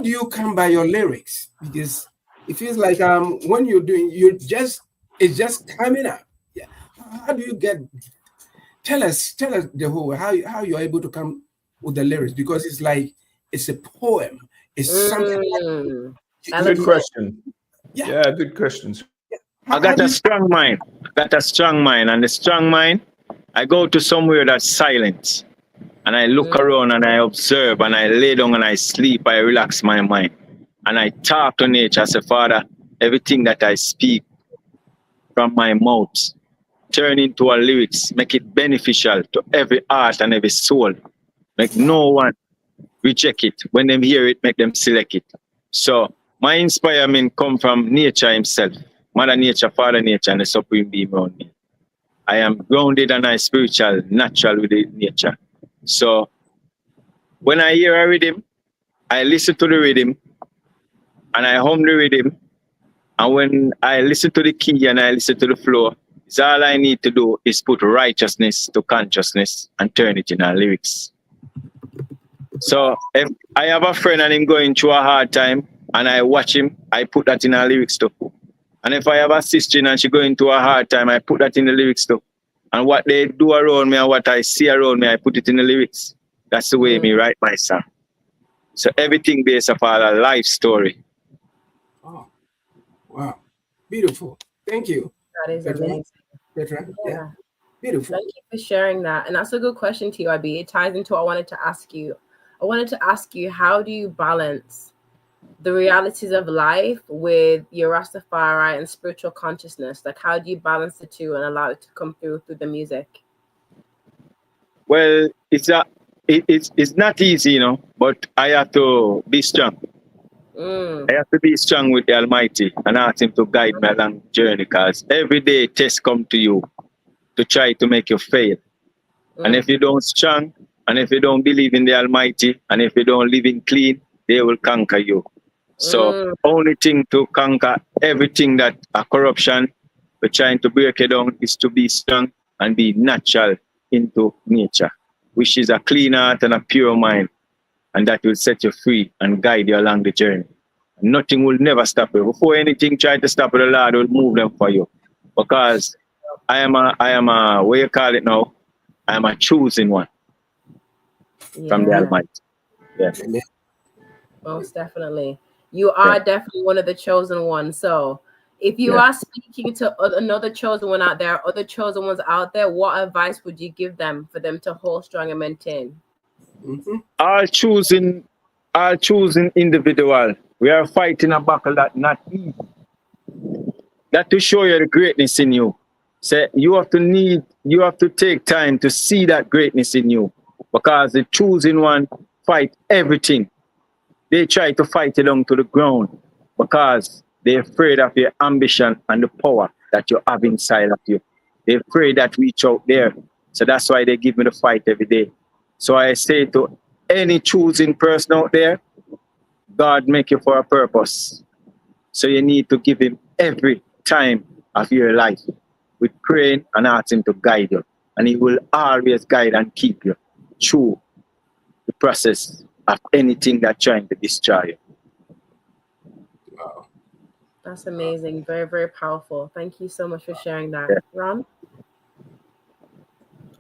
do you come by your lyrics? Because it feels like when you're doing, it's just coming up. Yeah. How do you get? Tell us the whole how you're able to come with the lyrics, because it's like it's a poem. It's something. Good question. Yeah, good questions. I got a strong mind. And the strong mind, I go to somewhere that's silent. And I look around and I observe and I lay down and I sleep. I relax my mind. And I talk to nature. I say, Father, everything that I speak from my mouth, turn into a lyrics, make it beneficial to every heart and every soul. Make no one reject it. When them hear it, make them select it. So my inspiration come from nature himself, Mother Nature, Father Nature, and the Supreme Being around me. I am grounded and I spiritual, natural with the nature. So when I hear a rhythm, I listen to the rhythm and I hum the rhythm. And when I listen to the key and I listen to the flow, it's all I need to do is put righteousness to consciousness and turn it in our lyrics. So if I have a friend and him going through a hard time and I watch him, I put that in our lyrics too. And if I have a sister and she going through a hard time, I put that in the lyrics too. And what they do around me and what I see around me, I put it in the lyrics. That's the way me write my song. So everything based upon a life story. Oh, wow. Beautiful. Thank you. That is Petra. amazing. Petra. Yeah. Yeah. Beautiful. Thank you for sharing that. And that's a good question to you, IB. It ties into what I wanted to ask you. I wanted to ask you, how do you balance the realities of life with your Rastafari and spiritual consciousness? Like, how do you balance the two and allow it to come through the music? Well, it's not easy, you know, but I have to be strong. I have to be strong with the Almighty and ask Him to guide me along the journey, because every day tests come to you to try to make you fail. And if you don't strong, and if you don't believe in the Almighty, and if you don't live in clean, they will conquer you. So only thing to conquer everything that a corruption, we're trying to break it down, is to be strong and be natural into nature, which is a clean heart and a pure mind. And that will set you free and guide you along the journey. Nothing will never stop you. Before anything try to stop you, the Lord will move them for you. Because I am a, what you call it now? I am a chosen one from the Almighty. Yeah. Most definitely. You are definitely one of the chosen ones. So if you are speaking to another chosen one out there, other chosen ones out there, what advice would you give them for them to hold strong and maintain? All choosing individual. We are fighting a battle that not easy. That to show you the greatness in you. So you have to take time to see that greatness in you. Because the choosing one fight everything. They try to fight it down to the ground because they're afraid of your ambition and the power that you have inside of you. They're afraid that reach out there. So that's why they give me the fight every day. So I say to any choosing person out there, God make you for a purpose. So you need to give Him every time of your life with praying and asking Him to guide you. And He will always guide and keep you through the process of anything that's trying to destroy you. Wow. That's amazing. Very, very powerful. Thank you so much for sharing that. Ron?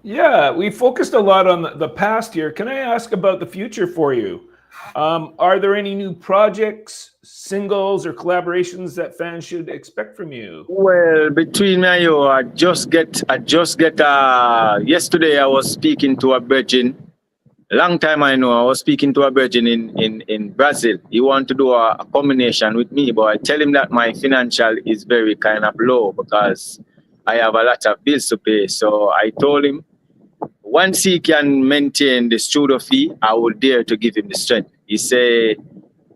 Yeah, we focused a lot on the past here. Can I ask about the future for you? Are there any new projects, singles, or collaborations that fans should expect from you? Well, between me and you, yesterday I was speaking to a virgin. Long time I know, I was speaking to a virgin in Brazil. He wanted to do a combination with me, but I tell him that my financial is very kind of low because I have a lot of bills to pay. So I told him, once he can maintain the studio fee, I will dare to give him the strength. He said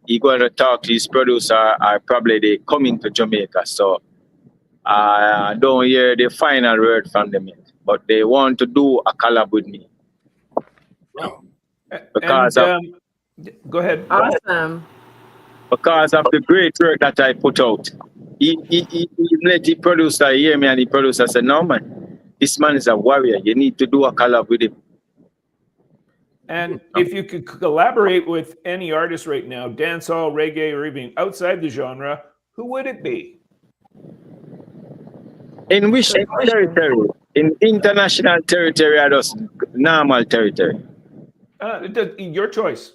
he going to talk to his producer, or probably they coming to Jamaica. So I don't hear the final word from them yet, but they want to do a collab with me. Wow. Because go ahead. Awesome. Because of the great work that I put out. He let the producer hear me, and the producer said, no man, this man is a warrior. You need to do a collab with him. And if you could collaborate with any artist right now, dancehall, reggae, or even outside the genre, who would it be? In which territory? In international territory or just normal territory? Your choice.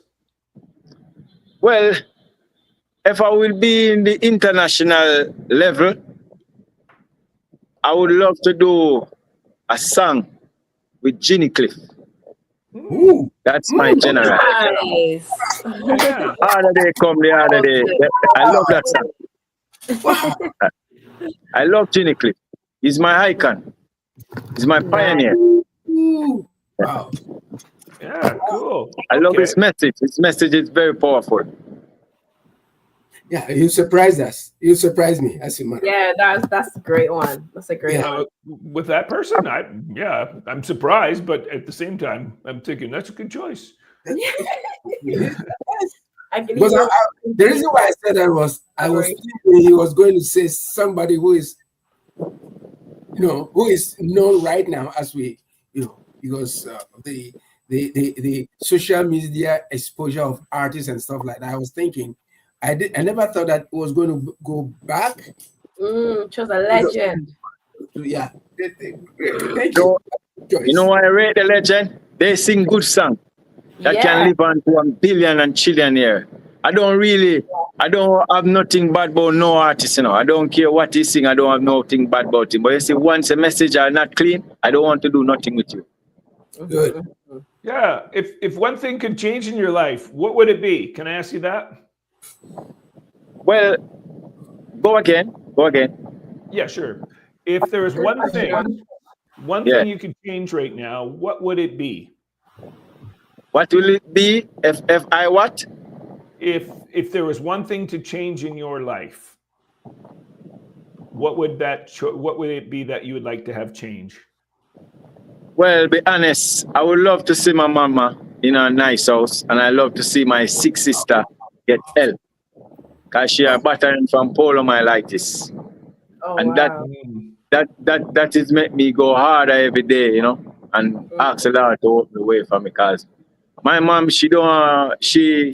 Well, if I will be in the international level, I would love to do a song with Ginny Cliff. Ooh. That's my general. Nice. Yeah. Other day come the other day. I love that song. Wow. I love Ginny Cliff. He's my icon. He's my pioneer. Ooh. Wow. Yeah, cool. I love Okay. his message. His message is very powerful. Yeah, you surprised us. You surprised me, as a matter. Yeah, that's a great one. That's a great Yeah. one. With that person, I'm surprised, but at the same time, I'm thinking that's a good choice. I can Because hear the reason why I said that was I was thinking he was going to say somebody who is, who is known right now as we, because the social media exposure of artists and stuff like that. I was thinking, I never thought that it was going to go back. She was a legend. Yeah. Thank So, you. you know why I rate the legend? They sing good song that can live on to 1 billion and trillionaire. I don't have nothing bad about no artist, I don't care what he sing, I don't have nothing bad about him. But you see, once a message are not clean, I don't want to do nothing with you. Good. Yeah. If one thing could change in your life, what would it be? Can I ask you that? Well, go again. Yeah, sure. If there was one thing you could change right now, what would it be? What will it be if I what? If there was one thing to change in your life, what would it be that you would like to have change? Well, be honest, I would love to see my mama in a nice house, and I love to see my 6 sister get help, because she are battering from polomyelitis. Oh, And wow. that is make me go harder every day, and ask the Lord to open the way for me, because my mom, she don't she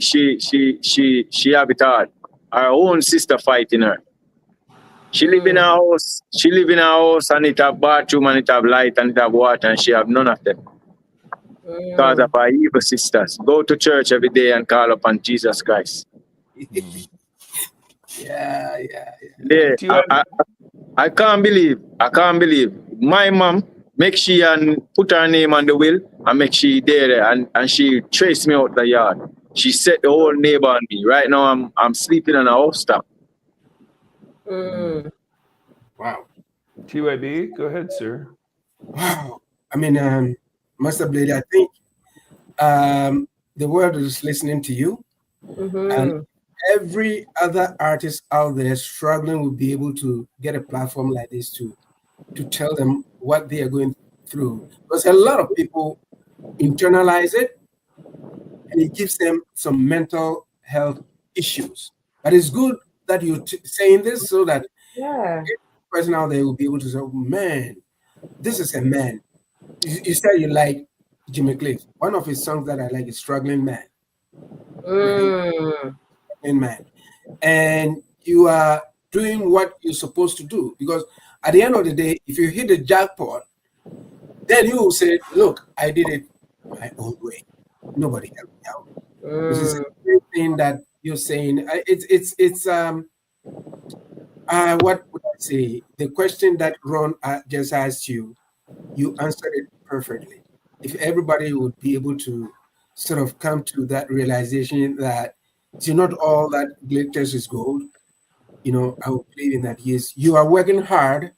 have it hard. Her own sister fighting her. She live in a house. She live in a house, and it have bathroom, and it have light, and it have water, and she have none of them because of her evil sisters. Go to church every day and call upon Jesus Christ. Yeah. I can't believe my mom make she and put her name on the will and make she there and she traced me out the yard. She set the whole neighbor on me. Right now I'm sleeping on a house top. Wow. TYB, go ahead, sir. Wow. I mean, Masterblayed, I think the world is listening to you. And every other artist out there struggling will be able to get a platform like this to tell them what they are going through. Because a lot of people internalize it and it gives them some mental health issues. But it's good that you're saying this so that every person out there will be able to say, oh, man, this is a man. You said you like Jimmy Cliff. One of his songs that I like is Struggling Man. Man, and you are doing what you're supposed to do, because at the end of the day, if you hit the jackpot, then you will say, look, I did it my own way, nobody helped me out. This is the same thing that you're saying. It's what would I say, the question that Ron just asked you answered it perfectly. If everybody would be able to sort of come to that realization that it's not all that glitters is gold. I would believe in that. Yes, you are working hard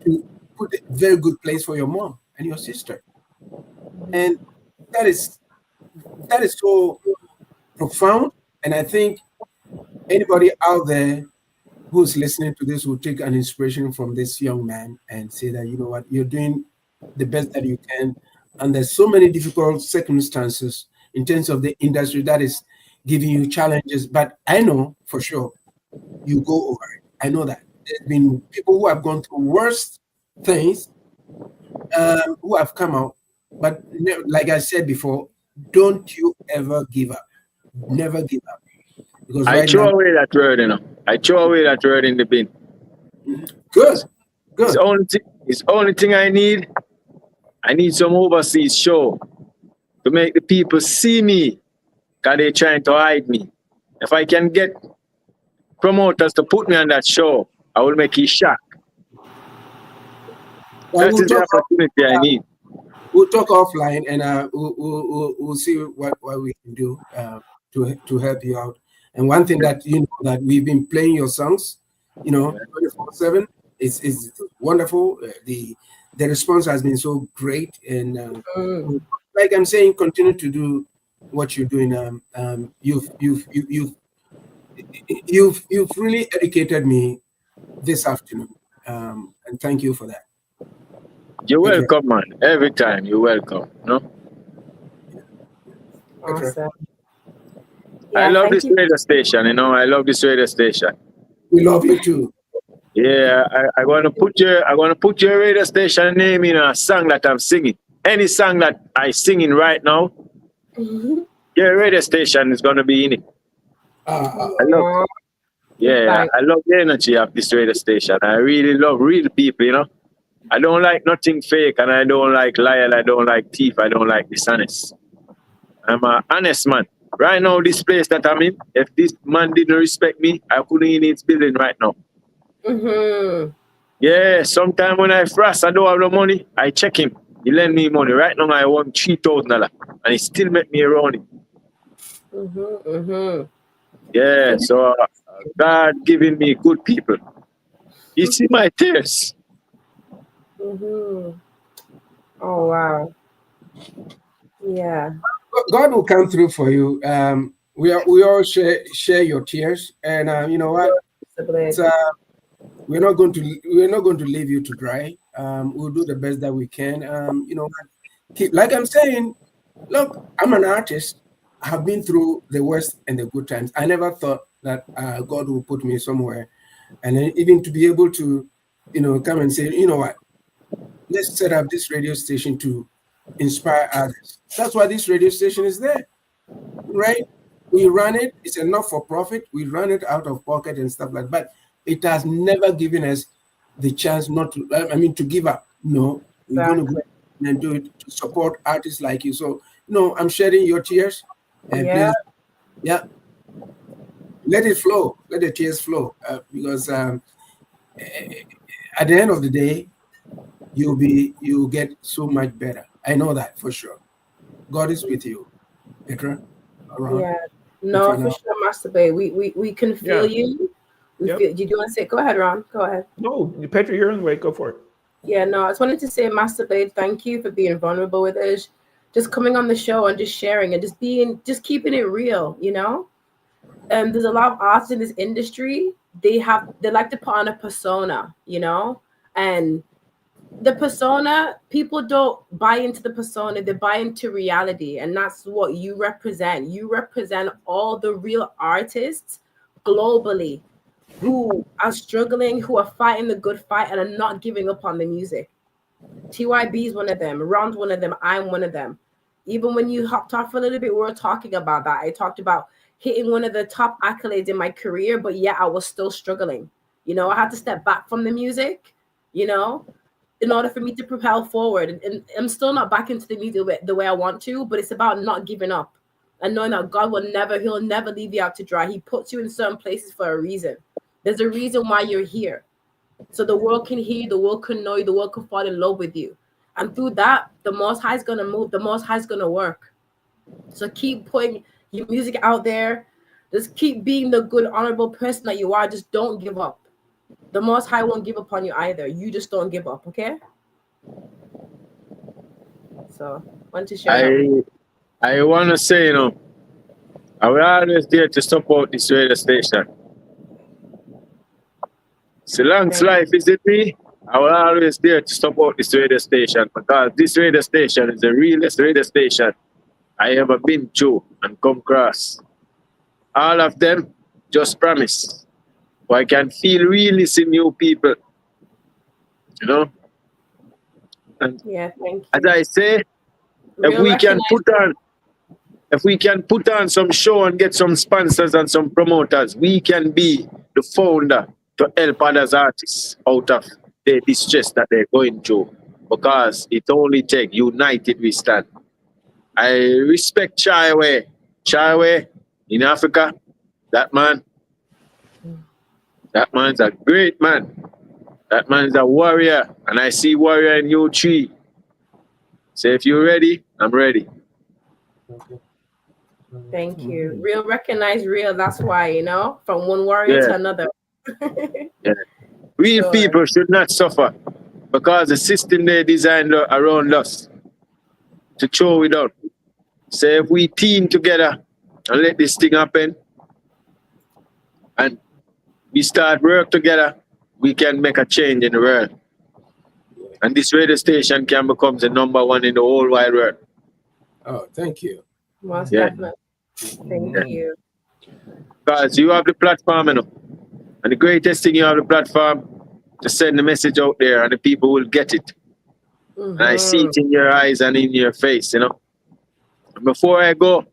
to put a very good place for your mom and your sister. And that is so profound. And I think anybody out there who's listening to this will take an inspiration from this young man and say that, you know what, you're doing the best that you can. And there's so many difficult circumstances in terms of the industry that is giving you challenges. But I know for sure you go over it. I know that. There's been people who have gone through worse things who have come out. But like I said before, don't you ever give up. Never give up. Because I throw away that word, I throw away that word in the bin. Good. It's the only thing I need. I need some overseas show to make the people see me, because they're trying to hide me. If I can get promoters to put me on that show, I will make you shock. Well, That is the opportunity I need. We'll talk offline, and we'll see what we can do to help you out. And one thing that you know, that we've been playing your songs, 24/7. It's wonderful. The response has been so great, and like I'm saying, continue to do what you're doing. You've really educated me this afternoon, and thank you for that. You're welcome, man. Every time you're welcome. No? Awesome. I love this radio station, I love this radio station. We love you too. Yeah, I want to put your radio station name in a song that I'm singing. Any song that I singing right now, your radio station is gonna be in it. I love the energy of this radio station. I really love real people, I don't like nothing fake, and I don't like liar, I don't like thief, I don't like dishonest. I'm an honest man. Right now, this place that I'm in, if this man didn't respect me, I couldn't in his building right now. Yeah, sometime when I frost, I don't have no money, I check him. He lend me money. Right now, I want $3,000, and he still make me around it. Yeah, so God giving me good people. You see my tears. Oh wow. Yeah. God will come through for you. We all share your tears, and you know what? We're not going to leave you to dry. We'll do the best that we can. Like I'm saying, look, I'm an artist. I have been through the worst and the good times. I never thought that God will put me somewhere, and then even to be able to, come and say, you know what? Let's set up this radio station to inspire others. That's why this radio station is there, right? We run it. It's a not-for-profit. We run it out of pocket and stuff like that. But it has never given us the chance not to, to give up. No, we're going to go and do it to support artists like you. So, I'm shedding your tears. And please, let it flow. Let the tears flow. Because at the end of the day, you'll get so much better. I know that for sure. God is with you, Petra. Yeah. No, for sure, Masterblayed. We can feel you. Did you want to say? Go ahead, Ron. Go ahead. No, Petra, you're on the way. Go for it. Yeah, no, I just wanted to say, Masterblayed, thank you for being vulnerable with us, just coming on the show and just sharing and just keeping it real, And there's a lot of artists in this industry. They like to put on a persona, and the persona, people don't buy into the persona, they buy into reality, and that's what you represent. You represent all the real artists globally who are struggling, who are fighting the good fight and are not giving up on the music. TYB is one of them, Ron's one of them, I'm one of them. Even when you hopped off a little bit, we were talking about that. I talked about hitting one of the top accolades in my career, but I was still struggling. I had to step back from the music, in order for me to propel forward. And I'm still not back into the music the way I want to, but it's about not giving up and knowing that God he'll never leave you out to dry. He puts you in certain places for a reason. There's a reason why you're here. So the world can hear you, the world can know you, the world can fall in love with you. And through that, the Most High is going to move, the Most High is going to work. So keep putting your music out there. Just keep being the good, honorable person that you are. Just don't give up. The Most High won't give up on you either. You just don't give up, okay? So, I want to share. I want to say, I will always there to support this radio station. So long as life is in me, I will always there to support this radio station, because this radio station is the realest radio station I ever been to and come across. All of them just promise. But I can feel really see new people. And thank you. As I say, if we can put on some show and get some sponsors and some promoters, we can be the founder to help others artists out of the distress that they're going through. Because it only takes united we stand. I respect Chaiwe in Africa. That man's a great man. That man is a warrior, and I see warrior in you three. So if you're ready, I'm ready. Thank you. Real recognize real. That's why, you know, from one warrior to another. Yeah. Real Sure. people should not suffer because the system they designed around us to throw it out. So if we team together and let this thing happen and we start work together, we can make a change in the world. And this radio station can become the #1 in the whole wide world. Oh, thank you. Most Yeah. definitely. Thank you. Because you have the platform, you know. And the greatest thing, you have the platform to send the message out there and the people will get it. And I see it in your eyes and in your face, you know. And before I go,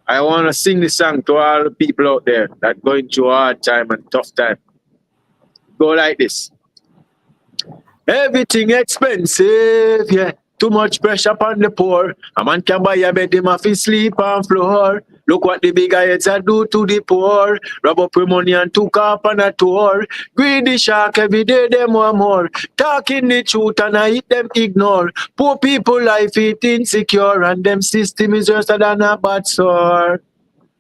I want to sing the song to all the people out there that going through a hard time and tough time. Go like this. Everything expensive, yeah. Too much pressure upon the poor. A man can buy a bed, him have to sleep on floor. Look what the big heads are do to the poor. Rob up your money and took off on a tour. Greedy shark every day, them want more. Talking the truth and I hit them ignore. Poor people life it insecure and them system is worse than a bad sore.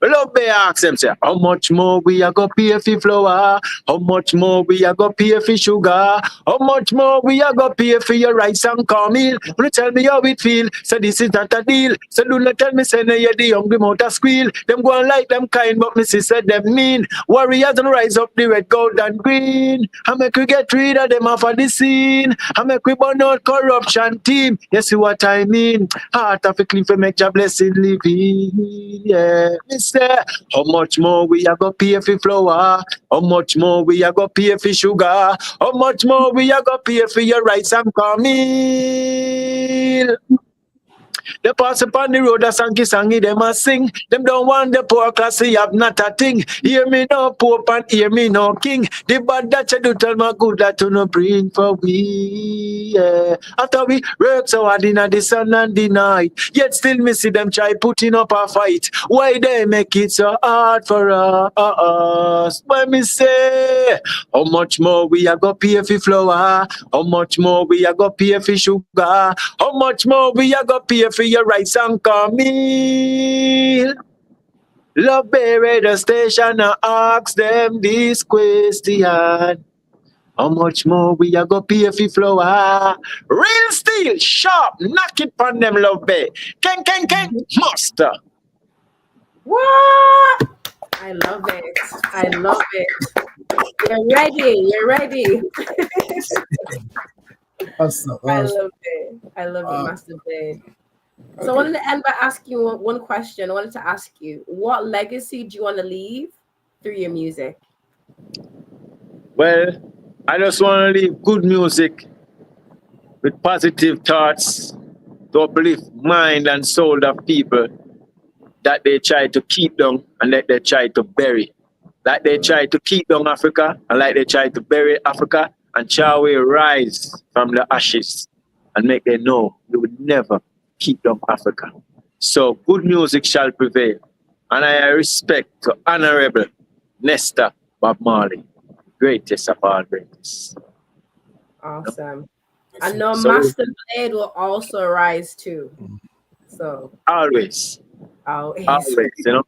Love me ask them, say, how much more we are go pay for flour? How much more we are go pay for sugar? How much more we are go pay for your rice and cornmeal? You tell me how it feel. So this is not a deal. So do not tell me say no, you're the hungry mouth a squeal. Them go and like them kind, but me sister them mean. Warriors and rise up the red, gold and green. I make we get rid of them off of the scene. I make we burn out corruption team. You see what I mean? Heart of a cliff we make your blessing living. Yeah. Say, how much more we are go pay for flour? How much more we are go pay for sugar? How much more we are go pay for your rice and cornmeal? They pass upon the road, a sangy, them a sing. Them don't want the poor class, they have not a thing. Hear me no pope and hear me no king. The bad that you do tell my good that you no bring for we. Yeah. After we work so hard in the sun and the night, yet still me see them try putting up a fight. Why they make it so hard for us? When me say, how much more we are go pay for flour? How much more we are go pay for sugar? How much more we are go pay for your rice and cornmeal? Love bury the station and ask them this question. How much more we are go pay for flour? Real steel, sharp, knock it on them love bay. Ken, master. What? I love it. I love it. You're ready. You're ready. Awesome. I love it. I love it, Masterblayed. So I wanted to end by asking you one question. I wanted to ask you, what legacy do you want to leave through your music? Well, I just want to leave good music with positive thoughts to uplift mind and soul of people that they try to keep down and that they try to bury. Like they try to keep down Africa and like they try to bury Africa, and shall we rise from the ashes and make them know we would never keep down Africa. So good music shall prevail. And I respect to Honorable Nestor Bob Marley, greatest of all greatest. Awesome. I know Masterblayed will also rise too. So always, you know.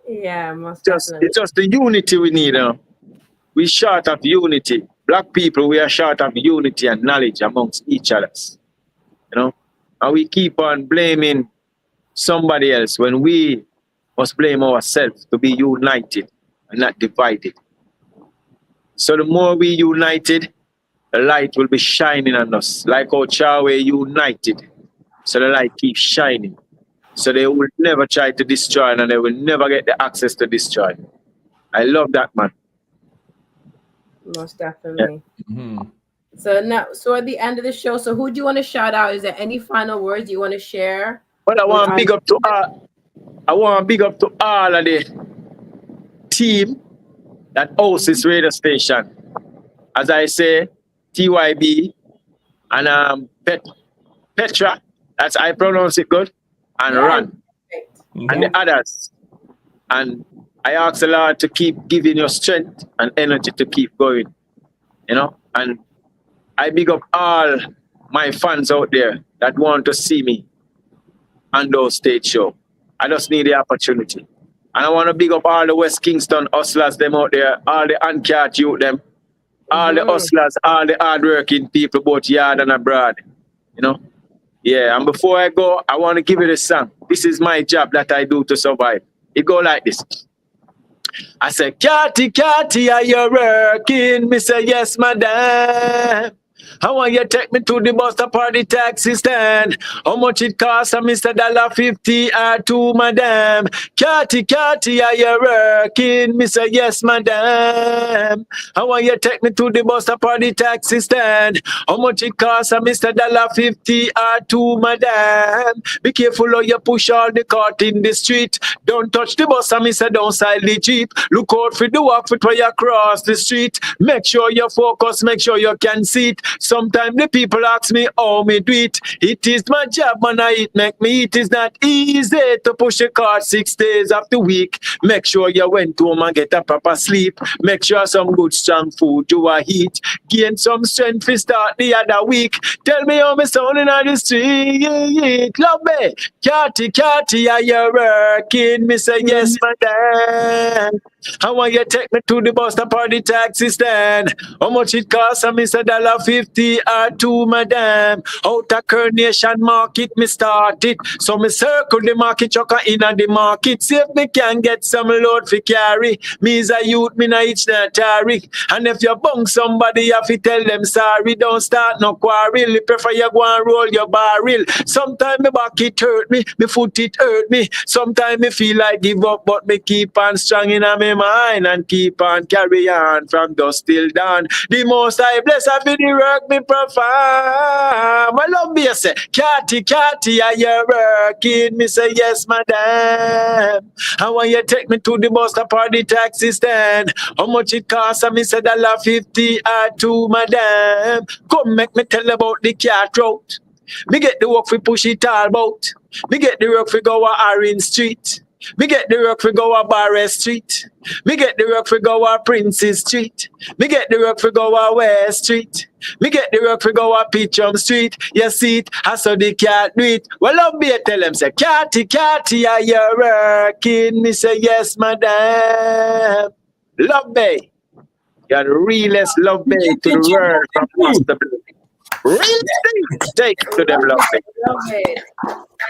Yeah, most It's just the unity we need. We're short of unity. Black people, we are short of unity and knowledge amongst each other. You know, and we keep on blaming somebody else when we must blame ourselves to be united and not divided. So the more we united, the light will be shining on us, like how Chawe united. So the light keeps shining. So they will never try to destroy and they will never get the access to destroy. I love that, man. Most definitely. Yeah. Mm-hmm. So at the end of the show, so who do you want to shout out? Is there any final words you want to share? Well, I want to big up to all. I want to big up to all of the team that hosts this radio station. As I say, TYB and Petra. That's I pronounce it good. And Ron. Right. And the others. And I ask the Lord to keep giving you strength and energy to keep going, you know. And I big up all my fans out there that want to see me on those stage show. I just need the opportunity. And I want to big up all the West Kingston hustlers them out there, all the handcart youth them, all the hustlers, all the hardworking people both yard and abroad, you know. Yeah, and before I go, I want to give you this song. This is my job that I do to survive. It go like this. I say, Carty, Carty, are you working? Me say, yes, madam. How want you take me to the bus stop or the taxi stand? How much it costs? Mr. $1.50 or two, madam. Carty, Carty, are you working? Me say, yes, madam. How want you take me to the bus stop or the taxi stand? How much it costs? Mr. $1.50 or two, madam. Be careful how you push all the cart in the street. Don't touch the bus, Mr. Don't side the jeep. Look out for the walk foot where you cross the street. Make sure you focus, make sure you can see it. Sometimes the people ask me how me do it. It is my job, man. It make me. It is not easy to push a car 6 days of the week. Make sure you went home and get a proper sleep. Make sure some good strong food you are eat. Gain some strength to start the other week. Tell me how me sounding on the street. Love me. Carty, Carty, are you working? Me say yes, madam. How want you take me to the bus stop or the taxi stand? How much it costs? Me say $1.50 or two, madam. Out of Coronation Market, me start it. So me circle the market chucker in the market. See if me can get some load for carry. Me is a youth, me na itch na tarry. And if you bunk somebody, you have to tell them sorry. Don't start no quarrel. You prefer you go and roll your barrel. Sometimes me back it hurt me, me foot it hurt me. Sometimes me feel like give up, but me keep on strong in my mind and keep on carry on from dusk till dawn. The most I bless I be the work me perform. I love me, I say, Carty, Carty, are you working? Me say, yes, madam. And when you take me to the bus stop or the taxi stand, how much it costs? Me say $1.50 or two, madam. Come make me tell about the cat route. Me get the work for push it all about. Me get the work for go a Orange Street. Me get the work for go a Barre Street. Me get the work for go a Princess Street. Me get the work for go a West Street. Me get the work for go a Pitchum Street. You see it, I saw the cat do it. Well, I'll be tell them say, Carty, Carty, are you working? Me say, yes, madam. Love me. You're the realest love me to the world from Masterblayed. Really? Take to them, love me. Love it.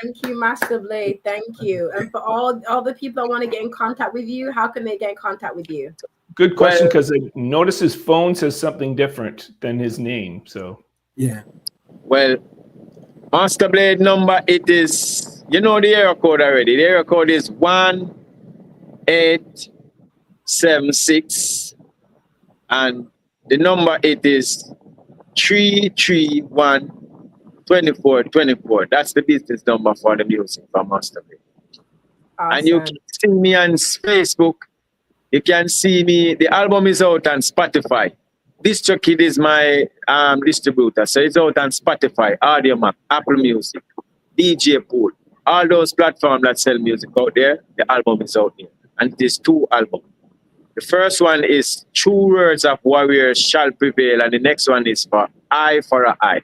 Thank you, Masterblayed. Thank you. And for all the people that want to get in contact with you, how can they get in contact with you? Good question, because I notice his phone says something different than his name. So Yeah. Well, Masterblayed number, it is, you know the area code already. The area code is 1876 and the number it is 331-2424. That's the business number for the music from Masterblayed. Awesome. And you can see me on Facebook. You can see me. The album is out on Spotify. DistroKid is my distributor. So it's out on Spotify, AudioMac, Apple Music, DJ Pool. All those platforms that sell music out there, the album is out there. And it is 2 albums. The first one is True Words of Warriors Shall Prevail. And the next one is for Eye for an Eye.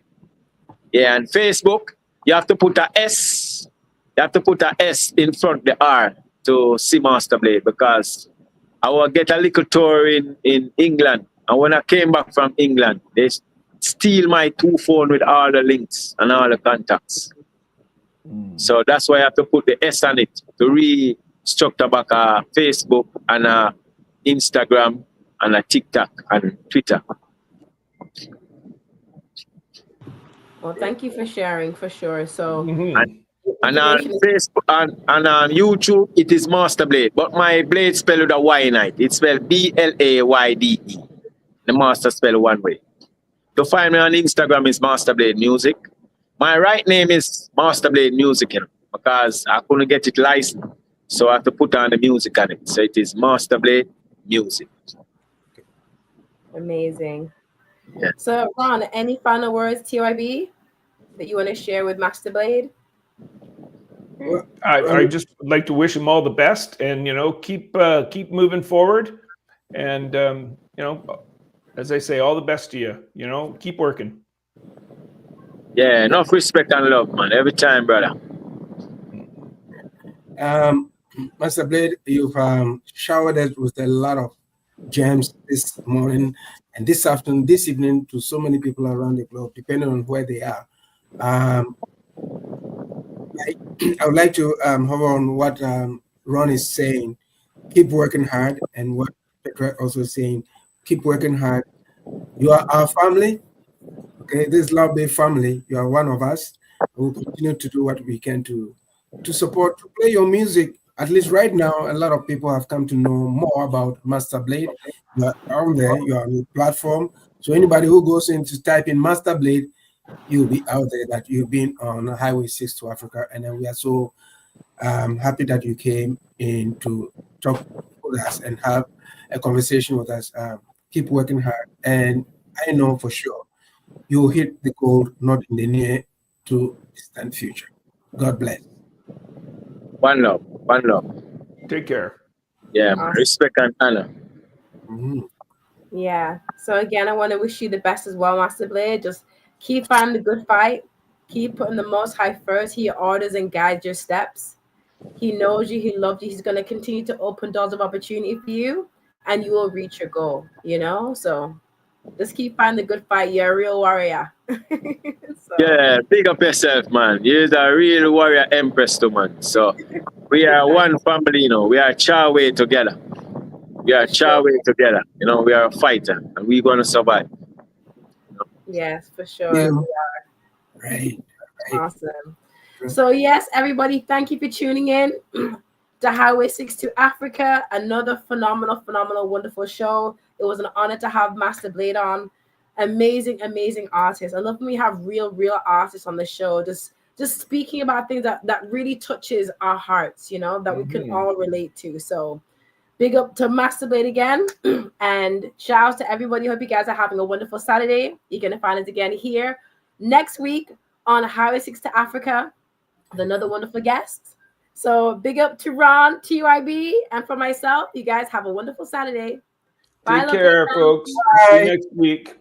Yeah, and Facebook, you have to put a S. You have to put a S in front of the R to see Masterblayed, because I will get a little tour in England. And when I came back from England, they steal my 2 phone with all the links and all the contacts. So that's why I have to put the S on it to restructure back Facebook and Instagram and TikTok and Twitter. Well, thank you for sharing, for sure. So, And on Facebook and on YouTube, it is Masterblayed. But my blade spelled with a Y in it. It's spelled BLAYDE. The master spelled one way. To find me on Instagram is Masterblayed Music. My right name is Masterblayed Music, because I couldn't get it licensed. So I have to put on the music on it. So it is Masterblayed Music. amazing. Yeah. So, Ron, any final words, TYB, that you want to share with Masterblayed? Well, I just would like to wish him all the best, and keep moving forward, and as I say, all the best to you. Keep working. Yeah, enough respect and love, man. Every time, brother. Masterblayed, you've showered us with a lot of gems this morning and this afternoon, this evening, to so many people around the globe, depending on where they are. I would like to hover on what Ron is saying. Keep working hard, and what Petra also is saying. Keep working hard. You are our family. Okay, this Love Bay family. You are one of us. We'll continue to do what we can to support, to play your music. At least right now, a lot of people have come to know more about Masterblayed. You are on there. You are on the platform. So anybody who goes in to type in Masterblayed, you'll be out there that you've been on Highway 6 to Africa. And then we are so happy that you came in to talk with us and have a conversation with us. Keep working hard. And I know for sure you'll hit the goal, not in the near to distant future. God bless. One love. One love. Take care. Yeah, Awesome. respect and honor. Mm-hmm. Yeah. So again, I want to wish you the best as well, Masterblayed. Just keep fighting the good fight. Keep putting the Most High first. He orders and guides your steps. He knows you. He loves you. He's going to continue to open doors of opportunity for you, and you will reach your goal. So just keep fighting the good fight. You're a real warrior. So, Yeah, big up yourself, man. You're a real warrior empress too, man. So we are one family, We are Charway together. We are Charway together. We are a fighter, and we're gonna survive. Yes, for sure. Yeah. We are. Right. Awesome. So yes, everybody, thank you for tuning in to Highway 6 to Africa. Another phenomenal, wonderful show. It was an honor to have Masterblayed on. Amazing artists. I love when we have real artists on the show, just speaking about things that really touches our hearts, that we can all relate to. So big up to Masterblayed again. And shout out to everybody. Hope you guys are having a wonderful Saturday. You're going to find us again here next week on Highway 6 to Africa with another wonderful guest. So big up to Ron, TYB, and for myself. You guys have a wonderful Saturday. Bye, Take care, folks. Bye. See you next week.